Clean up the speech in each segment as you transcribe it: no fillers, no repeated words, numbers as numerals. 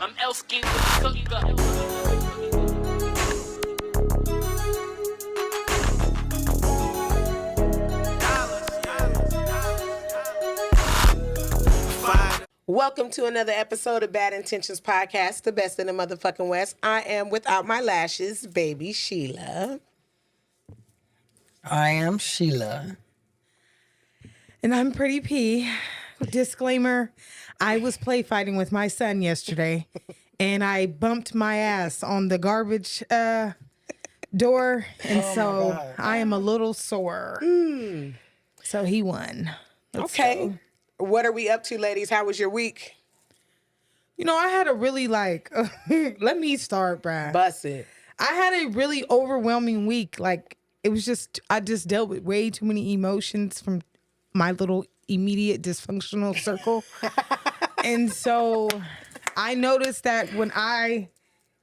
I'm Elskin with the cook up. Welcome to another episode of Bad Intentions Podcast, the best in the motherfucking West. I am without my lashes, baby Sheila. I am Sheila. And I'm Pretty P. Disclaimer, I was play fighting with my son yesterday, and I bumped my ass on the garbage door, and so I am a little sore. So he won. Let's Okay. go. What are we up to, ladies? How was your week? You know, I had a really let me start, Brad. Bust it. I had a really overwhelming week. Like, it was just, I just dealt with way too many emotions from my little immediate dysfunctional circle. And so I noticed that when I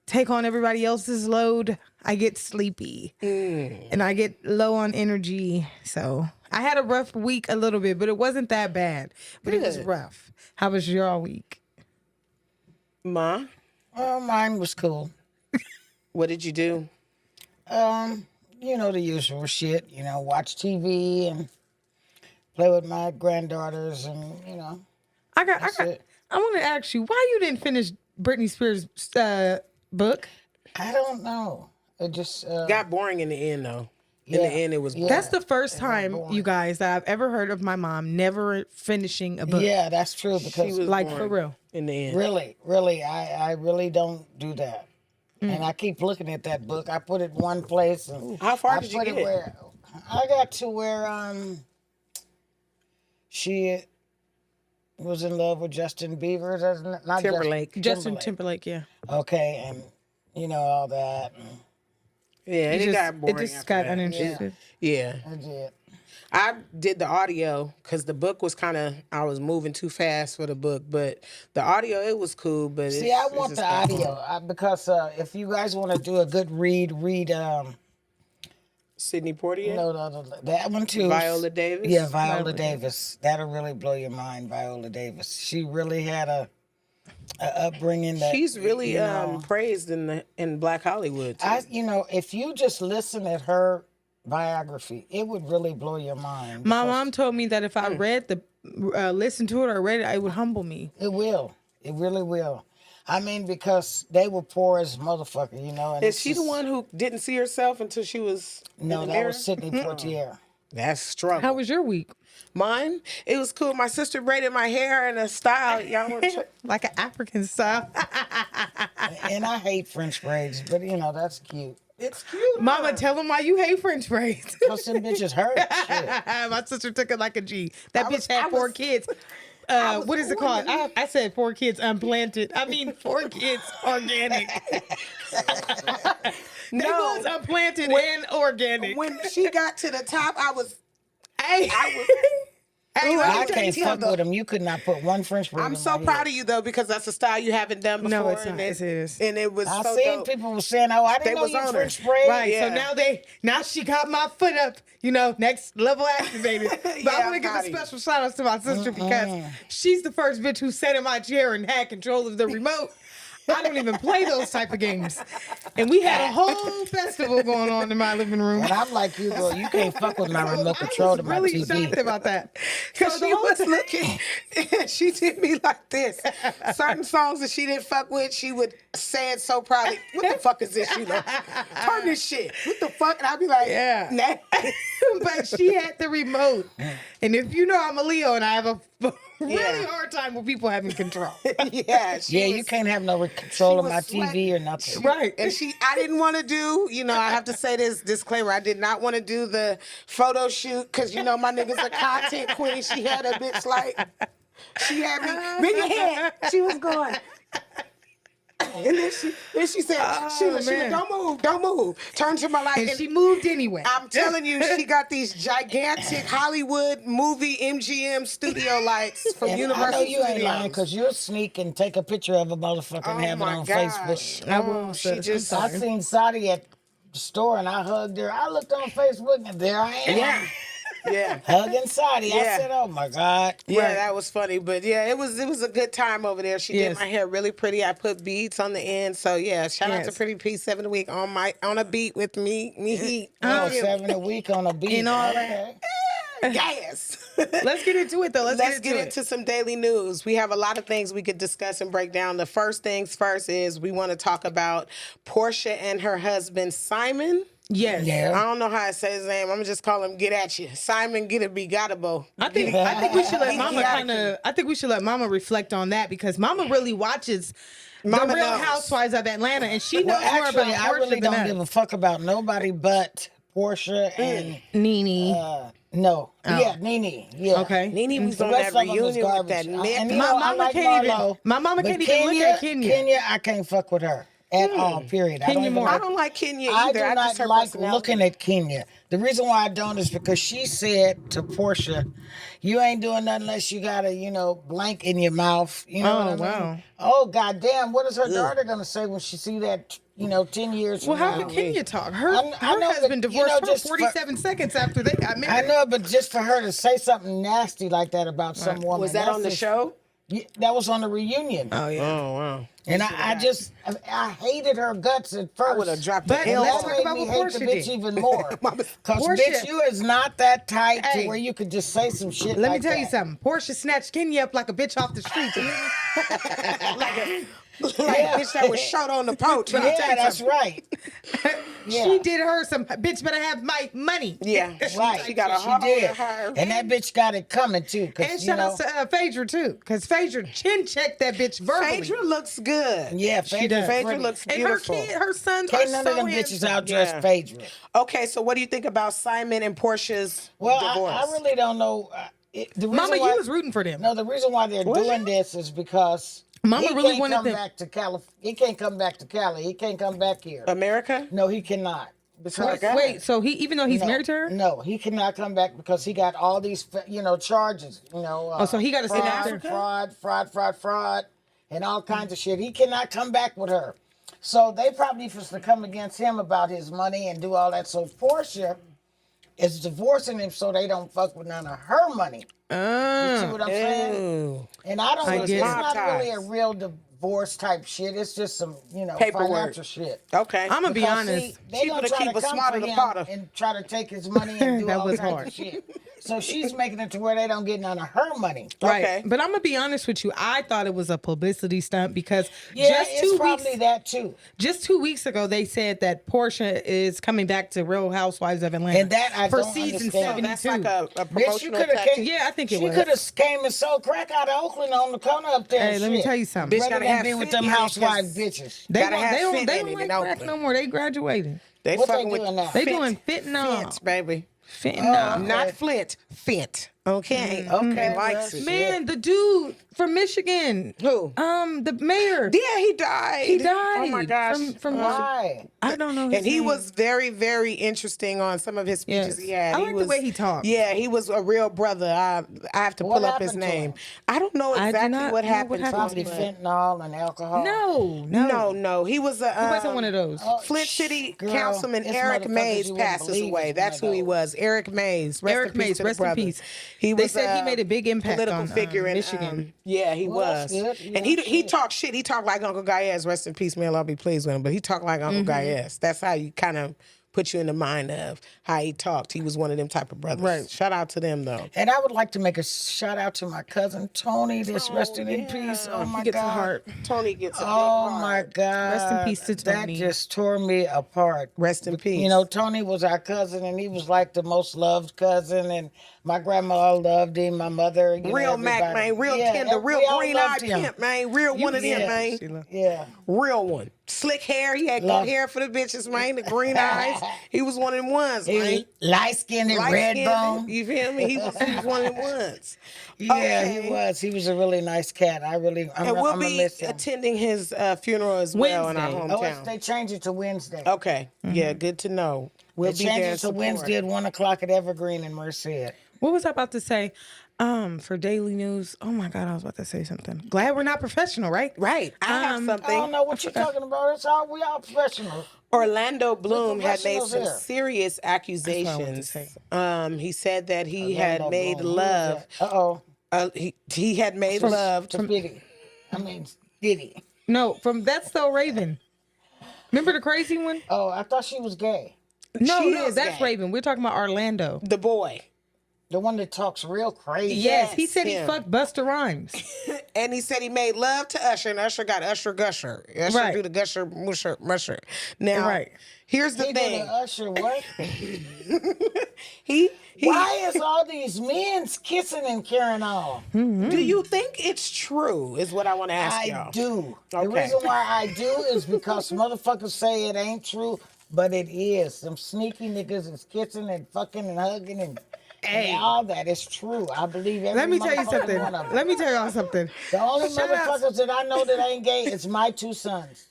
take on everybody else's load, I get sleepy and I get low on energy. So I had a rough week a little bit, but it wasn't that bad. But it was Good. rough. How was your week? Ma, Well, mine was cool. what did you do? You know, the usual shit. You know, watch TV and play with my granddaughters and, you know. I it. want to ask you why you didn't finish Britney Spears' book. I don't know. It just... Got boring in the end, though. In the end, it was boring. That's the first time, you guys, that I've ever heard of my mom never finishing a book. Yeah, that's true She because was like, boring for real. in the end. really, I really don't do that. And I keep looking at that book. I put it one place. And How far I did you put it get? where I got to where she was in love with Justin Bieber. Not Timberlake. Justin Timberlake, yeah. Okay, and you know all that. And Yeah, and it got boring. It just after got that. uninterested. Yeah. I did. I did the audio because the book was I was moving too fast for the book, but the audio, it was cool. But See, I want the audio because if you guys want to do a good read Sidney Poitier? you know that one too. Viola Davis? Yeah, Viola Davis. That'll really blow your mind, Viola Davis. She really had a upbringing that She's really you know, praised in Black Hollywood, too. if you just listen at her biography, it would really blow your mind. My because mom told me that if I listened to it or read it, it would humble me. It will. It really will. I mean, because they were poor as motherfucker, you know. And Is it's she the just- one who didn't see herself until she was No, in the that mirror? was Sidney Poitier. That's struggle. How was your week? Mine? It was cool. My sister braided my hair in a style. Y'all want to check? Like an African style. And I hate French braids, but you know, that's cute. It's cute. Mama, tell them why you hate French braids. Because some bitches hurt. Shit. My sister took it like a G. That bitch had I four was- kids. What is it called? I said 4 kids unplanted. I mean 4 kids organic. They No. was unplanted and organic. When she got to the top, I was Hey, Hey, let me I tell can't you fuck something. with them. You could not put one French braid I'm in so my proud head. of you though, because that's a style you haven't done before. No, it's not. And It is. And it was I so seen dope. people were saying, "Oh, I They didn't know was you on her. French braid." right. Yeah. So now she got my foot up, next level activated. But Yeah, I want to give a got it. special shout out to my sister because she's the first bitch who sat in my chair and had control of the remote. I don't even play those type of games. And we had a whole festival going on in my living room. And I'm like you, girl. You can't fuck with my remote control I was to my really TV. shocked about that. Because So the she whole was time- looking, and she did me like this. Certain songs that she didn't fuck with, she would say it so proudly. What the fuck is this, Sheila? Turn this shit. What the fuck? And I'd be like, Yeah. nah. But she had the remote. And if you know I'm a Leo and I have a really Yeah. hard time with people having control. Yeah, she Yeah, was, you can't have no control of was my sweating. TV or nothing. Right. And I didn't want to do, I have to say this disclaimer. I did not want to do the photo shoot because, my nigga's a content queen. She had a bitch like, she had me, bring your head. She was going. And then she said, Sheila, man. don't move. Turn to my light. And she moved anyway. I'm telling you, she got these gigantic Hollywood movie MGM studio lights from And Universal I know you ain't Studios. lying because you'll sneak and take a picture of a motherfucker and have it on Facebook. I will. She just, I seen Saudi at the store and I hugged her. I looked on Facebook and there I am. yeah. Yeah. hugging Saudi. I Yeah. said, "Oh my God." Yeah, that was funny, but yeah, it was a good time over there. She did Yes. my hair really pretty. I put beads on the end, so yeah. Shout out to Yes. Pretty P 7 a week on a beat with me heat. Oh, Yeah. 7 a week on a beat. And all Okay. Gas. Let's get into it though. Let's get into some daily news. We have a lot of things we could discuss and break down. The first things first is we want to talk about Portia and her husband Simon. Yes. Yeah. I don't know how to say his name. I'm gonna just call him Get At You. Simon Get It Be Gottable. I think we should let Mama Yeah. I think we should let Mama reflect on that because Mama really watches Mama the Real knows. Housewives of Atlanta, and she knows Well, more actually, about I Portia really than don't us. give a fuck about nobody but Portia and Nene. no, yeah, Nene. Yeah. Okay. Nene was The on rest that of them was reunion with that garbage. nip. And you My know, I mama like can't even- Marlo, my mama but can't even look at Kenya. Kenya, I can't fuck with her at all. Period. I don't Kenya even Moore. like I don't like Kenya I either. do I not just her like personality. looking at Kenya. The reason why I don't is because she said to Portia, "You ain't doing nothing unless you got a, blank in your mouth." You know Oh, what I mean? wow. Oh, goddamn! What is her daughter gonna say when she see that? 10 years Well, from how now? can Kenya talk? Her I know, but, husband divorced her just for- 47 seconds after they got I married. know, but just for her to say something nasty like that about some woman. Was that that's on the just- show? Yeah, that was on the reunion. Oh yeah. Oh wow. And I hated her guts at first. I would have dropped But the And L let's that talk made about me what hate Portia the bitch did. even more. Because, Portia- bitch, you is not that tight Hey. to where you could just say some shit Let like me tell you that. something. Portia snatched Kenya up like a bitch off the street. You hear me? Like bitch that was shot on the porch. Let me tell Yeah, you that's something. right. Yeah. She did her some bitch better have my money. Yeah, Right. She got a She heart did. on her. And that bitch got it coming, too. 'Cause, And you shout know, out to Phaedra too, because Phaedra chin checked that bitch verbally. Phaedra looks good. yeah, She does. Phaedra looks And her beautiful. kid, her sons Can't are none so of them handsome. bitches outdress Yeah. Phaedra. Okay, so what do you think about Simon and Portia's Well, divorce? I really don't know. The reason Mama, why, you was rooting for them. No, the reason why they're Was doing you? this is because Mama he really can't wanted come them- back to California. He can't come back to Cali. He can't come back here. America? No, he cannot. Because Wait, so he even though he's no, married to her? No, he cannot come back because he got all these, charges. Oh, so he got to stay fraud, after. fraud, and all kinds of shit. He cannot come back with her. So they probably supposed to come against him about his money and do all that. So Portia is divorcing him so they don't fuck with none of her money. You see what I'm saying? Ooh. And I don't. It's get it. not really a Ties. real divorce type shit. It's just some, Paperwork. financial shit. Okay. I'm gonna be Because, honest. see, they Cheaper gonna to try keep to a come smarter for than him Potter. and try to take his money and do That all was kinds hard. of shit. So she's making it to where they don't get none of her money. Right. Okay. But I'm gonna be honest with you. I thought it was a publicity stunt because Yeah, just it's 2 probably weeks that too. just 2 weeks ago they said that Portia is coming back to Real Housewives of Atlanta. And that I for don't season understand. 72. That's like a Bitch, promotional coulda tactic. came. Yeah, I think it she was. could have came and sold crack out of Oakland on the corner up there. Hey, and let me shit. tell you something. Bitch Rather gotta than have be with fit them in it, 'cause housewife bitches. They Gotta don't, have they don't, fit they in don't it like in crack Oakland. no more. They graduated. They What they fucking with doing now? They Fent. doing fentanyl. Fent, baby. Fentanyl. Not Flint. Fent. Okay. Okay, He likes well, it. Man, the dude from Michigan. Who? The mayor. Yeah, he died. He died. Oh my gosh. From Why? I don't know his And he name. was very, very interesting on some of his speeches Yes. he had. I He like the was, way he talked. Yeah, he was a real brother. I have to What pull up his happened to name. him? I don't know I do exactly not what know happened what to Probably him. but- fentanyl and alcohol. No. He was a. He wasn't one of those. Flint City Girl, Councilman it's Eric motherfuckers Mays you wouldn't passes believe away. is That's one who of he those. was. Eric Mays. Rest Eric in peace Mays, to the rest in brother. peace. He They was, said he made a big impact political on, figure in Michigan. Yeah, he Well, was. that's good. And Yeah, he shit. talked shit. He talked like Uncle Gaez. Rest in peace, man. I'll be pleased with him. But he talked like Uncle Gaez. That's how you kind of put you in the mind of how he talked. He was one of them type of brothers. Right. Shout out to them though. And I would like to make a shout out to my cousin Tony that's resting in peace. Oh my He gets God. a heart. Tony gets a big Oh heart. my God. Rest in peace to Tony. That just tore me apart. Rest in peace. You know, Tony was our cousin and he was like the most loved cousin, and my grandma loved him, my mother. Real Mac, man. Real tender. Real we all green-eyed loved him. pimp, man. Real one of them, yeah. man. Yeah. Real one. Slick hair. He had Love- good hair for the bitches, man. The green eyes. He was one of them ones, He man. was light skinned and red Light-skinned, bone. You feel me? He was one of them ones. Yeah, Okay. he was. He was a really nice cat. I'm And we'll gonna be miss him. attending his funeral as well in our Wednesday. hometown. They changed it to Wednesday. Okay. Yeah, good to know. We'll They be there changed in it to support. Wednesday at 1:00 at Evergreen in Merced. What was I about to say? For daily news, oh my God, I was about to say something. Glad we're not professional, right? Right. I have I don't something. know what you're talking about. It's all we all professionals. Orlando Bloom had made professionals some here. serious what I wanted to accusations. say. He said that he had made love. Uh oh. He had made love To Diddy. I mean Diddy. No, that's So Raven. Remember the crazy one? Oh, I thought she was gay. No, She no, is that's gay. Raven. We're talking about Orlando. the boy. The one that talks real crazy. Yes, he Yes, said he him. fucked Busta Rhymes. And he said he made love to Usher, and Usher got Usher Gusher. Usher Right. do the Gusher Musher Musher. Now, Right. here's the He did thing. an Usher what? He Why is all these men kissing and carrying on? do you think it's true? Is what I want to ask I y'all. do. The Okay. reason why I do is because motherfuckers say it ain't true, but it is. Some sneaky niggas is kissing and fucking and hugging and all that is true. I believe every Let me tell you motherfucking something. one of them. Let me tell y'all something. The only Shout out- motherfuckers that I know that ain't gay is my two sons.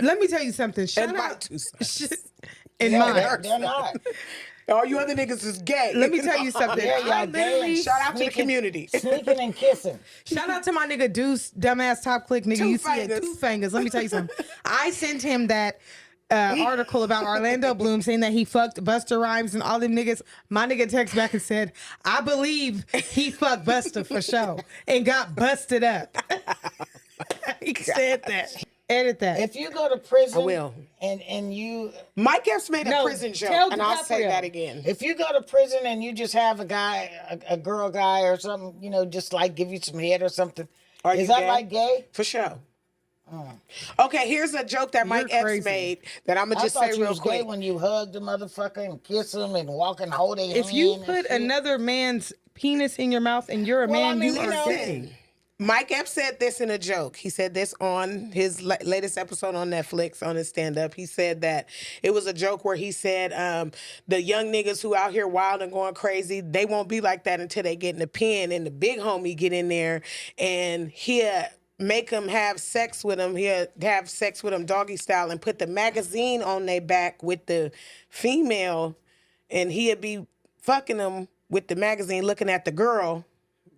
Let me tell you something. Shout And my out. two sons. And Yeah, mine. they're not. All you other niggas is gay. Let me tell you something. Yeah, I y'all gay literally and Shout out to the sneaking- community. Sneaking and kissing. shout out to my nigga Deuce, dumbass top click nigga. Two You see it, fingers. 2 fingers. Let me tell you something. I sent him that article about Orlando Bloom saying that he fucked Busta Rhymes and all them niggas. My nigga text back and said, I believe he fucked Busta for sure and got busted up. He said that. Edit that. If you go to prison I will. and you Mike Epps made a No, prison joke, tell and I'll say DiCaprio. that again. if you go to prison and you just have a guy, a girl guy or something, you know, just like give you some head or something, Are is you that gay? like gay? For sure. Okay, here's a joke that Mike Epps crazy. made that I'm gonna I just thought say you real was gay quick. when you hug the motherfucker and kiss him and walk and hold their hand. If you and put shit. another man's penis in your mouth and you're a Well, I man, mean, you you are know- gay. Mike Epps said this in a joke. He said this on his latest episode on Netflix on his stand-up. He said that it was a joke where he said the young niggas who out here wild and going crazy, they won't be like that until they get in the pen and the big homie get in there and he'll make them have sex with him. He'll have sex with them doggy style and put the magazine on their back with the female and he'll be fucking them with the magazine looking at the girl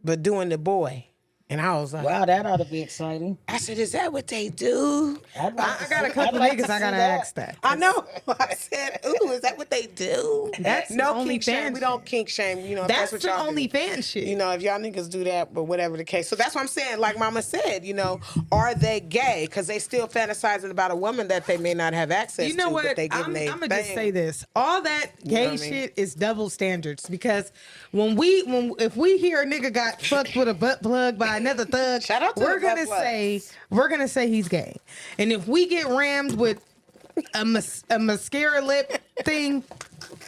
but doing the boy. And I was like, Wow, that ought to be exciting. I said, is that what they do? I'd like to I got a see- couple I'd like niggas to I see gotta that. ask that. I know. I said, ooh, is that what they do? That's no the kink shame. OnlyFans We don't kink shame. You know, if That's that's the what y'all do. OnlyFans shit. You know, if y'all niggas do that, but whatever the case. So that's what I'm saying. Like Mama said, you know, are they gay? Because they still fantasizing about a woman that they may not have access You know to, what? but they I'm giving they gonna just thing. say this: all that gay know what I mean? shit is double standards. Because if we hear a nigga got fucked with a butt plug by another thug, Shout out to we're the butt gonna say he's gay. And if we get rammed with a mascara lip thing,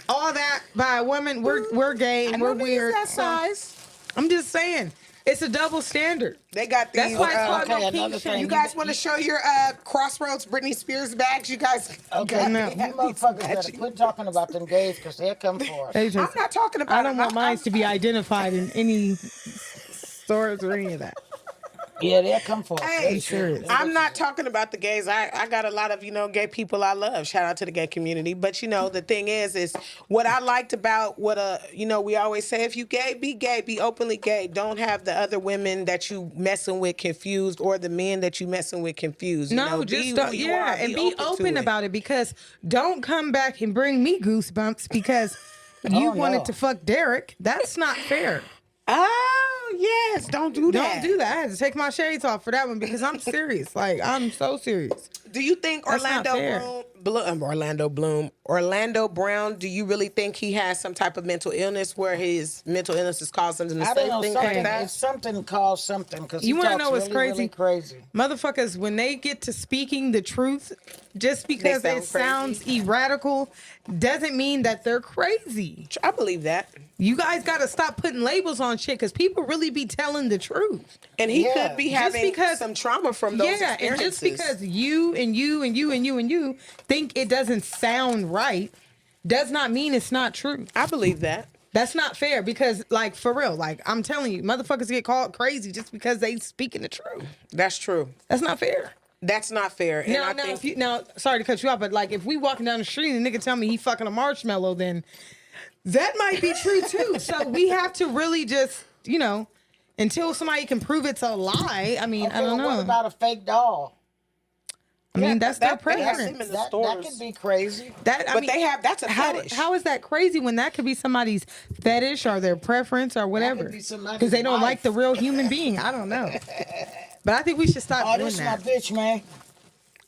all that by a woman, we're gay and I we're know niggas weird. that So, size. I'm just saying, it's a double standard. They got these. That's why it's called okay, no another kink thing. shame. you guys want to show your Crossroads Britney Spears bags? You guys. Okay, No. you motherfuckers better quit talking about them gays because they'll come for us. They I'm just- not talking about. I don't want I'm- mine to be identified in any stores or any of that. Yeah, they'll come for us. Hey, They sure. I'm not talking about the gays. I got a lot of, gay people I love. Shout out to the gay community. But, the thing is what I liked about what, we always say, if you gay, be openly gay. Don't have the other women that you messing with confused or the men that you messing with confused. No, Be just who don't, you are. and be to open it. about it, because don't come back and bring me goosebumps because you wanted no. to fuck Derek. That's not fair. Oh, yes. Don't do that. Don't do that. I had to take my shades off for that one because I'm serious. Like, I'm so serious. Do you think That's not fair. Orlando Brown, do you really think he has some type of mental illness where his mental illness is causing him to I say don't know, things like something, that? it's something called something because You want wanna to know what's crazy? Really crazy. Motherfuckers, when they get to speaking the truth, just because sound it sounds irradical doesn't mean that they're crazy. I believe that. You guys got to stop putting labels on shit because people really be telling the truth. And he Yeah. could be Just having because- some trauma from those Yeah, and experiences. just because you and you and you and you and you think it doesn't sound right does not mean it's not true. I believe that. That's not fair because, like, for real, like, I'm telling you, motherfuckers get called crazy just because they speaking the truth. That's true. That's not fair. That's not fair. And I think Sorry to cut you off, but like, if we walking down the street and a nigga tell me he fucking a marshmallow, then that might be true too. So we have to really just until somebody can prove it's a lie. I mean, I don't know. What about a fake doll? I mean, that's their they have them preference. in the That stores. could be crazy. That, But that's a fetish. How is that crazy when that could be somebody's fetish or their preference or whatever? be somebody's Because they don't like wife. the real human being. I don't know. But I think we should stop Oh, doing this is my that. bitch, man.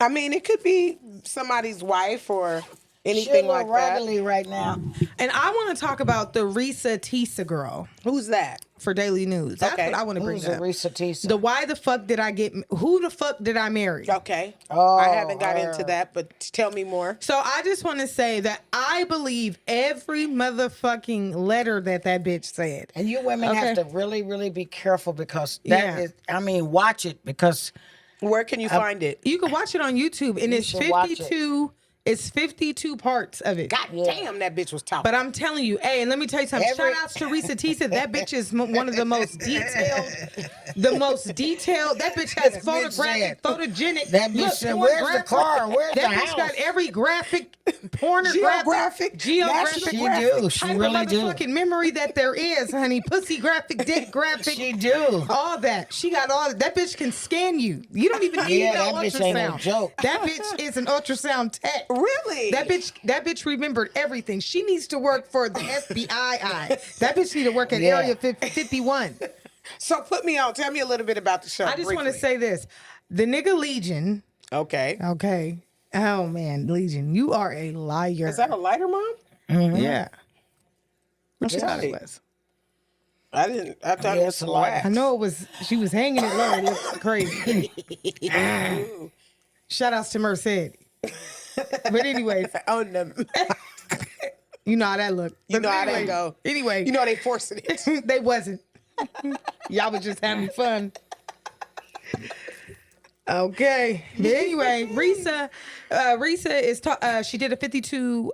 I mean, it could be somebody's wife or She a anything little like that. raggedy right now. And I want to talk about the Risa Tisa girl Who's that? for Daily News. That's Okay. what I want to bring Who's up. a Risa Tisa? The why the fuck did I get? Who the fuck did I marry? Okay. Oh, I haven't got her. into that, but tell me more. So I just want to say that I believe every motherfucking letter that bitch said. And you women Okay. have to really, really be careful because that is. Yeah. I mean, watch it because Where can you find it? You can watch it on YouTube, and it's should watch it. 52. It's 52 parts of it. God damn, that bitch was talking. But I'm telling you, hey, and let me tell you something. Every- Shout outs to Risa Tisa. That bitch is one of the most detailed. That bitch has That bitch photographic, said- photogenic. that bitch said, "Where's the pornographic- car? Where's that the bitch house?" got every graphic, pornographic, geographic. She do. She type of really do. motherfucking memory that there is, honey. Pussy graphic, dick graphic. She do. All that. She got all that. That bitch can scan you. You don't even need Yeah, no that bitch ultrasound. ain't no joke. That bitch is an ultrasound tech. Really? That bitch remembered everything. She needs to work for the FBI. That bitch need to work at Yeah. Area 51. So put me on. Tell me a little bit about the show. I just want to briefly. say this. The nigga Legion. Okay. Okay. Oh man, Legion, you are a liar. Is that a lighter, Mom? Yeah. What you That's thought it right. was? I didn't. I thought Yeah, it was it's a some lighter. wax. I know it was. She was hanging it low. It looked crazy. Shout outs to Mercedes. But anyways, Oh no. you know how that looked. You But know how anyway, that go. Anyway, You know they forcing it. they wasn't. Y'all was just having fun. Okay. But anyway, Risa is she did a 52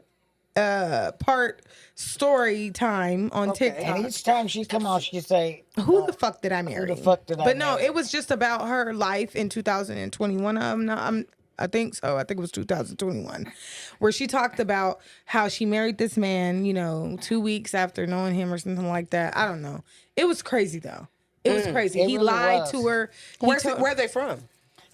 part story time on Okay. TikTok. And each time she come on, she say, Who the fuck did I marry? the fuck did I But no, marry? it was just about her life in 2021. I think so. I think it was 2021, where she talked about how she married this man, 2 weeks after knowing him or something like that. I don't know. It was crazy though. It was crazy. It He really lied was. to her. Where are they from?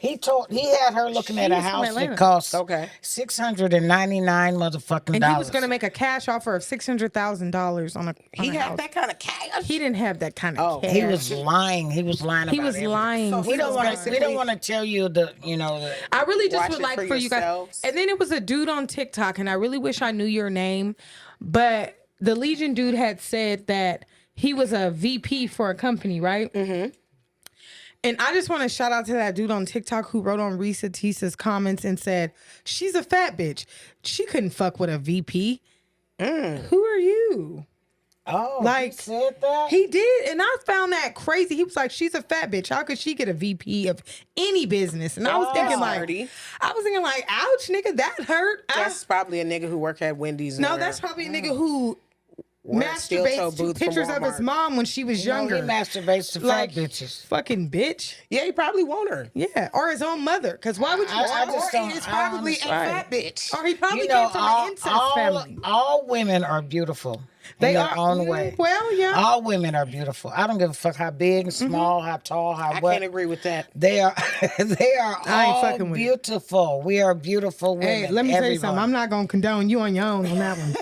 he had her looking at a She's from house Atlanta. that cost Okay. $699 motherfucking And dollars. he was gonna make a cash offer of $600,000 on a. He on a had house. that kind of cash. He didn't have that kind of Oh. cash. He was lying. He was lying. He about was everything. lying. So We he don't was want to. We basically- don't want to tell you the. I really just Watch would it like for for you guys. yourselves. And then it was a dude on TikTok, and I really wish I knew your name, but the Legion dude had said that he was a VP for a company, right? Mm-hmm. And I just want to shout out to that dude on TikTok who wrote on Risa Tisa's comments and said, she's a fat bitch. She couldn't fuck with a VP. Who are you? Oh, Like, he said that. He did, and I found that crazy. He was like, "She's a fat bitch. How could she get a VP of any business?" And I was thinking, like, dirty. "Ouch, nigga, that hurt." That's probably a nigga who worked at Wendy's. No, that's probably a nigga who Wearing steel-toe masturbates to boots from pictures of his Walmart. mom when she was No, younger. he masturbates to Like, fat bitches. fucking bitch. Yeah, he probably want her. Yeah, or his own mother. Because why would you? I just don't. It's I probably a honestly- fat bitch. Or he probably You know, came from an incest family. all women are beautiful. They in their are own way. Well, yeah. All women are beautiful. I don't give a fuck how big, small, how tall, how I what. can't agree with that. They are they are I ain't all fucking with it. beautiful. We are beautiful women. Hey, let me tell you everyone. something. I'm not gonna condone you on your own on that one.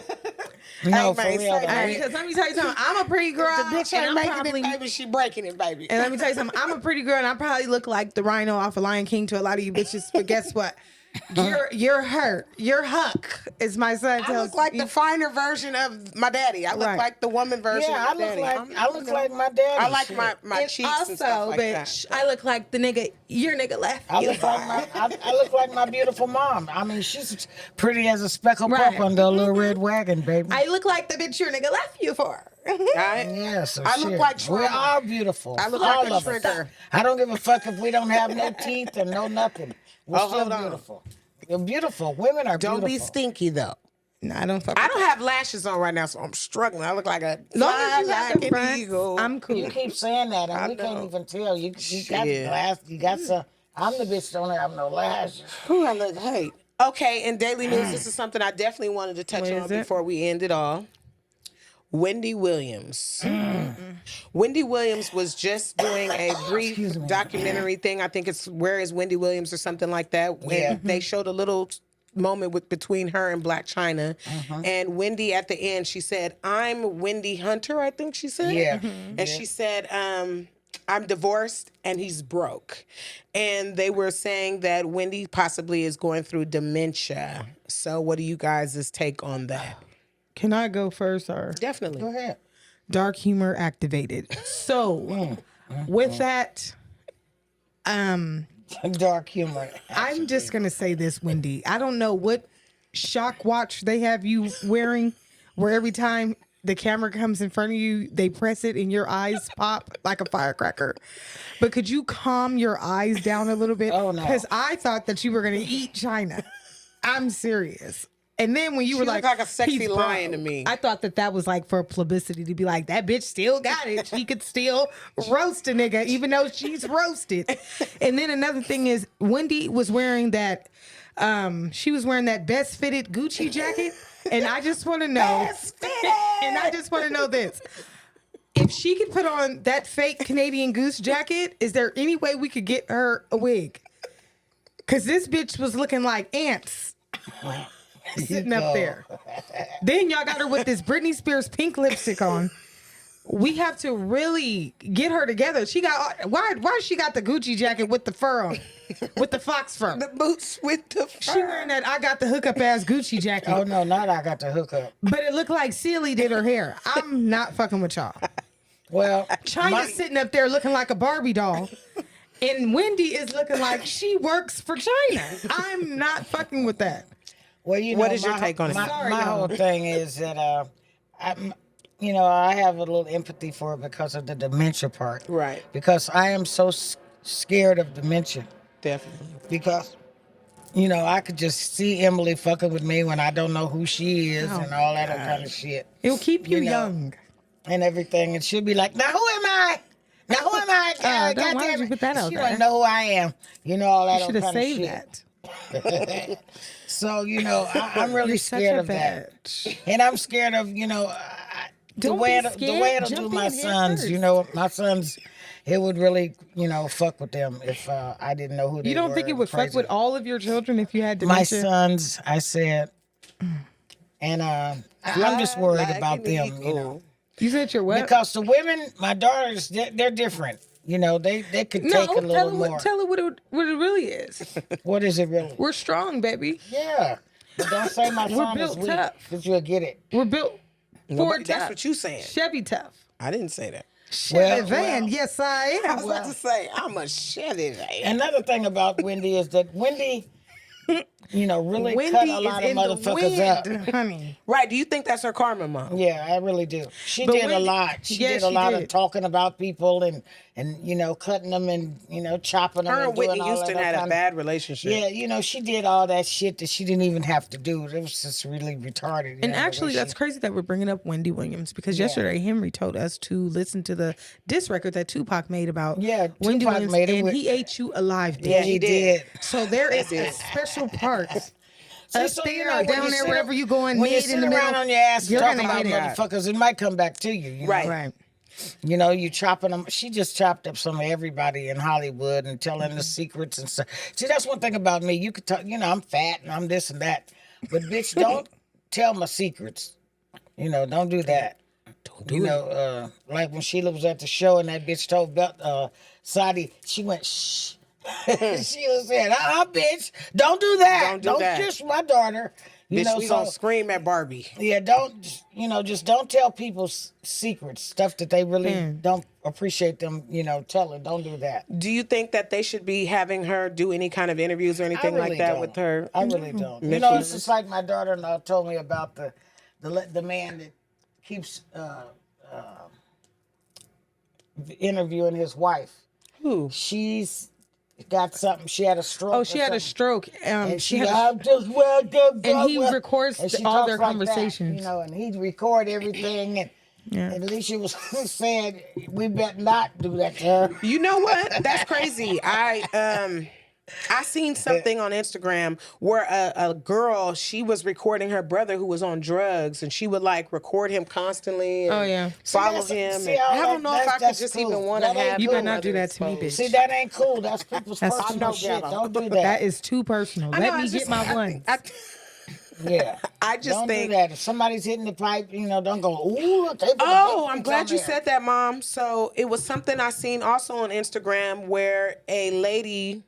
No, Hey, for man, real. say that. Because let me tell you something. I'm a pretty girl. The bitch and ain't I'm making probably- it, baby. She breaking it, baby. And let me tell you something. I'm a pretty girl, and I probably look like the rhino off of Lion King to a lot of you bitches. But guess what? You're her. You're Huck, as my son I tells look like me. the finer version of my daddy. I look Right. like the woman version Yeah, I of my look daddy. like I look like my daddy. I like shit. my And cheeks also, and stuff like that. bitch, I look like the nigga. Your nigga left. I you look like I look like my beautiful mom. I mean, she's pretty as a speckled Right. pup under a little red wagon, baby. I look like the bitch your nigga left you for. Yeah, so I look shit. like We're Shredder. all beautiful. I look all like a of us. trigger. I don't give a fuck if we don't have no teeth and no nothing. We're Oh, still hold on. beautiful. You're beautiful. Women are Don't beautiful. be stinky though. No, I don't fuck. I don't have lashes on right now, so I'm struggling. I look like a Long fly as you have like the an front, eagle. I'm cool. You keep saying that, and we can't know. even tell. You got Shit. glass. You got some. I'm the bitch that don't have no lashes. Who I look hate. Okay, in daily news, this is something I definitely wanted to touch What on is it? before we end it all. Wendy Williams. Wendy Williams was just doing a brief documentary thing. I think it's Where is Wendy Williams or something like that. When they showed a little moment between her and Black China. And Wendy at the end, she said, "I'm Wendy Hunter," I think she said. Yeah. And she said, "I'm divorced and he's broke." And they were saying that Wendy possibly is going through dementia. So what do you guys' take on that? Can I go first, or Definitely. Go ahead. dark humor activated? So, with that, Dark humor. I'm just gonna say this, Wendy. I don't know what shock watch they have you wearing, where every time the camera comes in front of you, they press it and your eyes pop like a firecracker. But could you calm your eyes down a little bit? Oh, no. Because I thought that you were gonna eat China. I'm serious. And then when you were looked like like a sexy "He's lion to broke," me. I thought that was like for publicity to be like, that bitch still got it. She could still roast a nigga, even though she's roasted. And then another thing is, Wendy was wearing that, she was wearing that best fitted Gucci jacket. And I just want to know, and I just want to know this. If she could put on that fake Canadian Goose jacket, is there any way we could get her a wig? Because this bitch was looking like ants. Sitting up there. Then y'all got her with this Britney Spears pink lipstick on. We have to really get her together. She got why she got the Gucci jacket with the fur on, with the fox fur. The boots with the fur. She wearing that I got the hookup ass Gucci jacket. Oh no, not I got the hookup. But it looked like Celie did her hair. I'm not fucking with y'all. Well, China's sitting up there looking like a Barbie doll. And Wendy is looking like she works for China. I'm not fucking with that. well, you know, What is your take on it? My whole thing is that I have a little empathy for it because of the dementia part. Right. Because I am so scared of dementia. Definitely. Because, I could just see Emily fucking with me when I don't know who she is and all that other kind of shit. It'll keep you You know. young. And everything. And she'll be like, now who am I? Now who am I? Why Goddamn did you it. put that out She there? don't know who I am. All that You other should have kind of saved shit. that. So, I'm really You're such scared a of that. bitch. And I'm scared of, the Don't way be the scared. way it'll Jump do my in head sons. first. My sons, it would really, fuck with them if I didn't know who they were. You don't think it would fuck Crazy. with all of your children if you had my dementia? sons? I said, and I'm just worried Like about an them. eagle. You said your what? Because the women, my daughters, they're different. They could take a little more. Tell her what it really is. What is it really? We're strong, baby. Yeah. But don't say my son is built weak, tough. because you'll get it. We're built Nobody- Ford that's tough. what you saying. Chevy tough. I didn't say that. Chevy Well, van, well. yes I I am. was about to say, I'm a Chevy van. Another thing about Wendy is that Wendy, really Wendy cut a lot is of in motherfuckers the up. wind, honey. Right. Do you think that's her karma, Mom? Yeah, I really do. She But did a Wendy- lot. She yeah, did a she lot did. of talking about people and cutting them and chopping them. Her and doing Whitney all Houston that had a kind bad relationship. Yeah, she did all that shit that she didn't even have to do. It was just really retarded. And the actually, way that's she- crazy that we're bringing up Wendy Williams because yesterday Henry told us to listen to the diss record that Tupac made about Yeah, Wendy Tupac Williams, made it and with- he ate you alive. Yeah, bitch. he did. So there is a special part up So, there, when down you there, sit wherever you going, when you mid sit in the around middle. on your ass you're talking gonna about get it. motherfuckers, it might come back to you. You know? Right. Right. You chopping them. She just chopped up some of everybody in Hollywood and telling the secrets and stuff. See, that's one thing about me. You could talk, I'm fat and I'm this and that. But bitch, don't tell my secrets. Don't do that. Like when Sheila was at the show and that bitch told Sadie, she went, shh. Sheila said, bitch, don't do that. Don't do that. Kiss my daughter. Bitch, we gonna scream at Barbie. Yeah, just don't tell people secrets, stuff that they really don't appreciate them, telling. Don't do that. Do you think that they should be having her do any kind of interviews or anything I really like that don't. with her? I really don't. It's just like my daughter-in-law told me about the man that keeps interviewing his wife. Who? She's got something. She had a stroke. Oh, she had a stroke. And She she had I just woke up. And he records and she all talks their like conversations. That, and he'd record everything. And Alicia was saying, we better not do that to her. You know what? That's crazy. I seen something on Instagram where a girl, she was recording her brother who was on drugs, and she would like record him constantly. And Oh, yeah. follow See, him. see and how I don't know if I could that's just cool. even want to That ain't have. You cool. better not do that to me, bitch. See, that ain't cool. That's people's That's personal too- shit. Don't do that. That is too personal. I know, Let I me just- get my one. Yeah. I just don't think. do that. If somebody's hitting the pipe, don't go, ooh, look, they put a Oh, big I'm piece glad on you there. said that, Mom. So it was something I seen also on Instagram where a lady,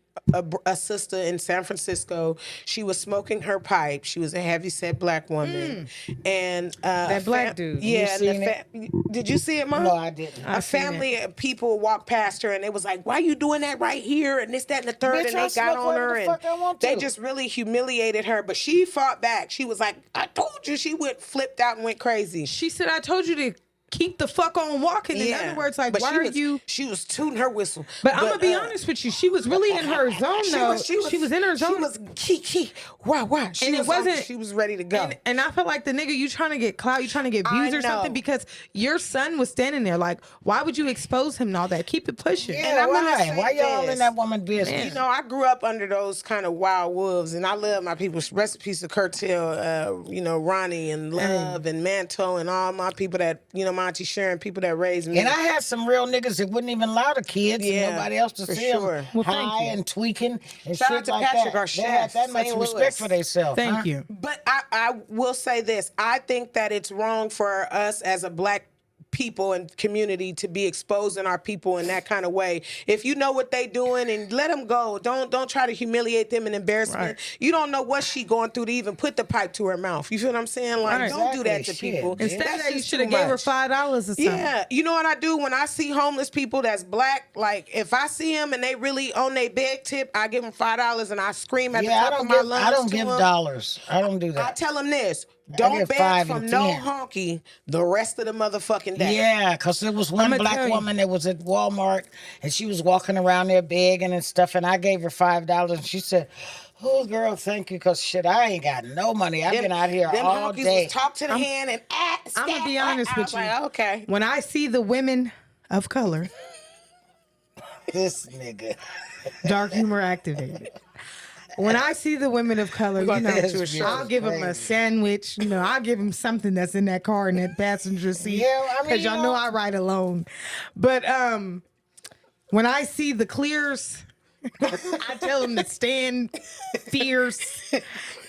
a sister in San Francisco, she was smoking her pipe. She was a heavyset black woman, and That black dude. Yeah, You and seen did you see it, Mom? No, I didn't. A family of people walked past her and they was like, "Why you doing that right here?" And this, that, and the third. Bitch, and I they got smoke on whatever her the and fuck I want they to. just really humiliated her. But she fought back. She was like, "I told you." She flipped out and went crazy. She said, I told you to keep the fuck on walking. In other words, like, But why she are was, you... She was tooting her whistle. But I'm gonna be honest with you. She was really in her zone, though. She was in her zone. She was key. Why? She And it was wasn't- She was ready to go. And I felt like the nigga, you trying to get clout, you trying to get views I or something, know. because your son was standing there. Like, why would you expose him and all that? Keep it pushing. Yeah, And I'm gonna why? say Why y'all this. in that woman business? You know, I grew up under those kind of wild wolves, and I love my people. Recipes of Curtail, Ronnie and Love and Manto and all my people that, my Auntie Sharon, people that raised me. And I had some real niggas that wouldn't even allow the kids Yeah, and nobody else to for see sure. them Well, thank high you. and tweaking and Shout shit out to like Patrick, that. our They had chef, that much St. respect Louis. for themselves. Thank you. But I will say this. I think that it's wrong for us as a black people and community to be exposing our people in that kind of way. If you know what they doing, and let them go. Don't try to humiliate them and embarrass them. Right. You don't know what she going through to even put the pipe to her mouth. You feel what I'm saying? Like, Right. don't do that to Exactly. people. Shit. Instead That's of that, you just should have too gave her much. $5 or something. Yeah, you know what I do when I see homeless people that's black? Like, if I see them and they really on their bed tip, I give them $5 and I scream at the Yeah, top of my lungs. I don't to give 'em. dollars. I don't do I that. tell them this: don't give beg 5 from and no 10. honky the rest of the motherfucking day. Yeah, because there was one I'ma black tell you. woman that was at Walmart and she was walking around there begging and stuff, and I gave her $5 and she said, "Oh, girl, thank you, because shit, I ain't got no money. I've been out here them all honkies day." was talk to the hand and I'm gonna be honest with you. Like, okay. When I see the women of color, This nigga. dark humor activated. When I see the women of color, gonna you know, get you a shirt. I'll give them a Crazy. sandwich. You know, I'll give them something that's in that car in that passenger seat. Yeah, I mean, because y'all you know know- I ride alone. But when I see the clears, I tell them to stand fierce